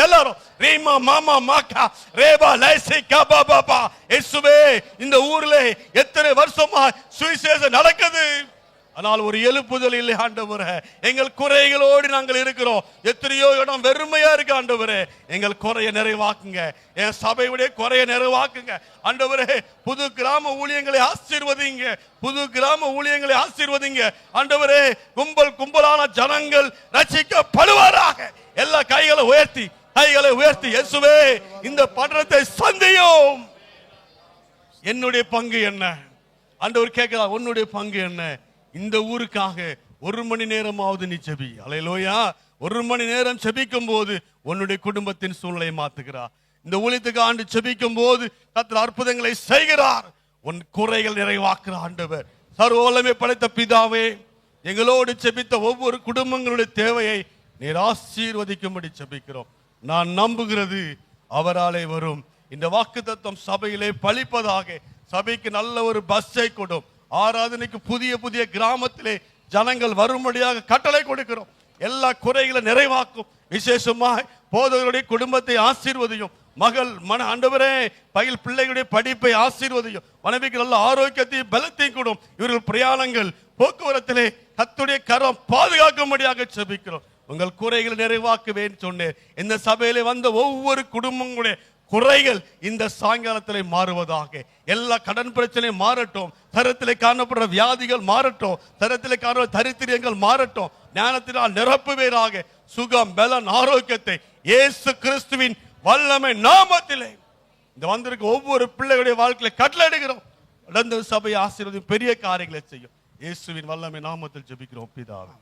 எல்லாரும் ரீமா மாமா மாக்கா, ரேபா லேசே காபா பாபா. இயேசுவே, இந்த ஊர்ல எத்தனை வருஷமா சுவிசேஷம் நடக்குது, ஆனால் ஒரு எழுப்புதல் இல்லை ஆண்டவரே. எங்கள் குறைகளோடு நாங்கள் இருக்கிறோம். எத்தனையோ இடம் வெறுமையா இருக்கு ஆண்டவரே. எங்கள் குறைய நிறைவாக்குங்க, என் சபையுடைய குறைய நிறைவாக்குங்க ஆண்டவரே. புது கிராம ஊழியங்களை ஆசீர்வதிங்க, புது கிராம ஊழியங்களை ஆசீர்வதிங்க ஆண்டவரே. கும்பல் கும்பலான ஜனங்கள் ரட்சிக்கப்படுவாராக. எல்லா கைகளை உயர்த்தி, கைகளை உயர்த்தி, இயேசுவே இந்த பட்டணத்தை சந்தியும். என்னுடைய பங்கு என்ன ஆண்டவர் கேட்கிறார், உன்னுடைய பங்கு என்ன? இந்த ஊருக்காக 1 மணி நேரமாவது நீ ஜெபி. அல்லேலூயா. 1 மணி நேரம் ஜெபிக்கும் போது உன்னுடைய குடும்பத்தின் சூழ்நிலையை மாத்துகிறார். இந்த ஊழியத்துக்கு ஆண்டு ஜெபிக்கும் போது கர்த்தர் அற்புதங்களை செய்கிறார். உன் குறைகள் நிறைவாக்குற ஆண்டவர். சர்வ வல்லமை படைத்த பிதாவே, எங்களோடு ஜெபித்த ஒவ்வொரு குடும்பங்களுடைய தேவையை நீர் ஆசீர்வதிக்கும்படி ஜெபிக்கிறோம். நான் நம்புகிறது அவராலே வரும். இந்த வாக்குத்தத்தம் சபையிலே பலிப்பதாக. சபைக்கு நல்ல ஒரு பஸ்ஸை கொடும். ஆராதனைக்கு புதிய புதிய கிராமத்திலே ஜனங்கள் வரும்படியாக கட்டளை கொடுக்கிறோம். எல்லா குறைகளை நிறைவாக்கும். விசேஷமாக போதகருடைய குடும்பத்தை ஆசீர்வதியும். மகள் ஆண்டவரே, பயில் பிள்ளைகளுடைய படிப்பை ஆசீர்வதியும். மனைவிக்கு நல்ல ஆரோக்கியத்தையும் பலத்தையும் கொடும். இவர்கள் பிரயாணங்கள் போக்குவரத்திலே கர்த்தருடைய கரம் பாதுகாக்கும்படியாக ஜெபிக்கிறோம். உங்கள் குறைகளை நிறைவாக்குவேன் சொன்னேன். இந்த சபையிலே வந்த ஒவ்வொரு குடும்பங்களுடைய குறைகள் இந்த சாயங்காலத்திலே மாறுவதாக. எல்லா கடன் பிரச்சனையும் மாறட்டும். தரத்திலே காணப்படுற வியாதிகள் மாறட்டும். தரத்திலே காண தரித்திரியங்கள் மாறட்டும். ஞானத்தினால் நிரப்புவீராக. சுகம், பலன், ஆரோக்கியத்தை இயேசு கிறிஸ்துவின் வல்லமை நாமத்திலே இந்த வந்திருக்க ஒவ்வொரு பிள்ளைகளுடைய வாழ்க்கையில கட்டளையிடுகிறோம். நடந்த சபை ஆசீர்வதி பெரிய காரியங்களை செய்யும். இயேசுவின் வல்லமை நாமத்தில் ஜெபிக்கிறோம் பிதாவே.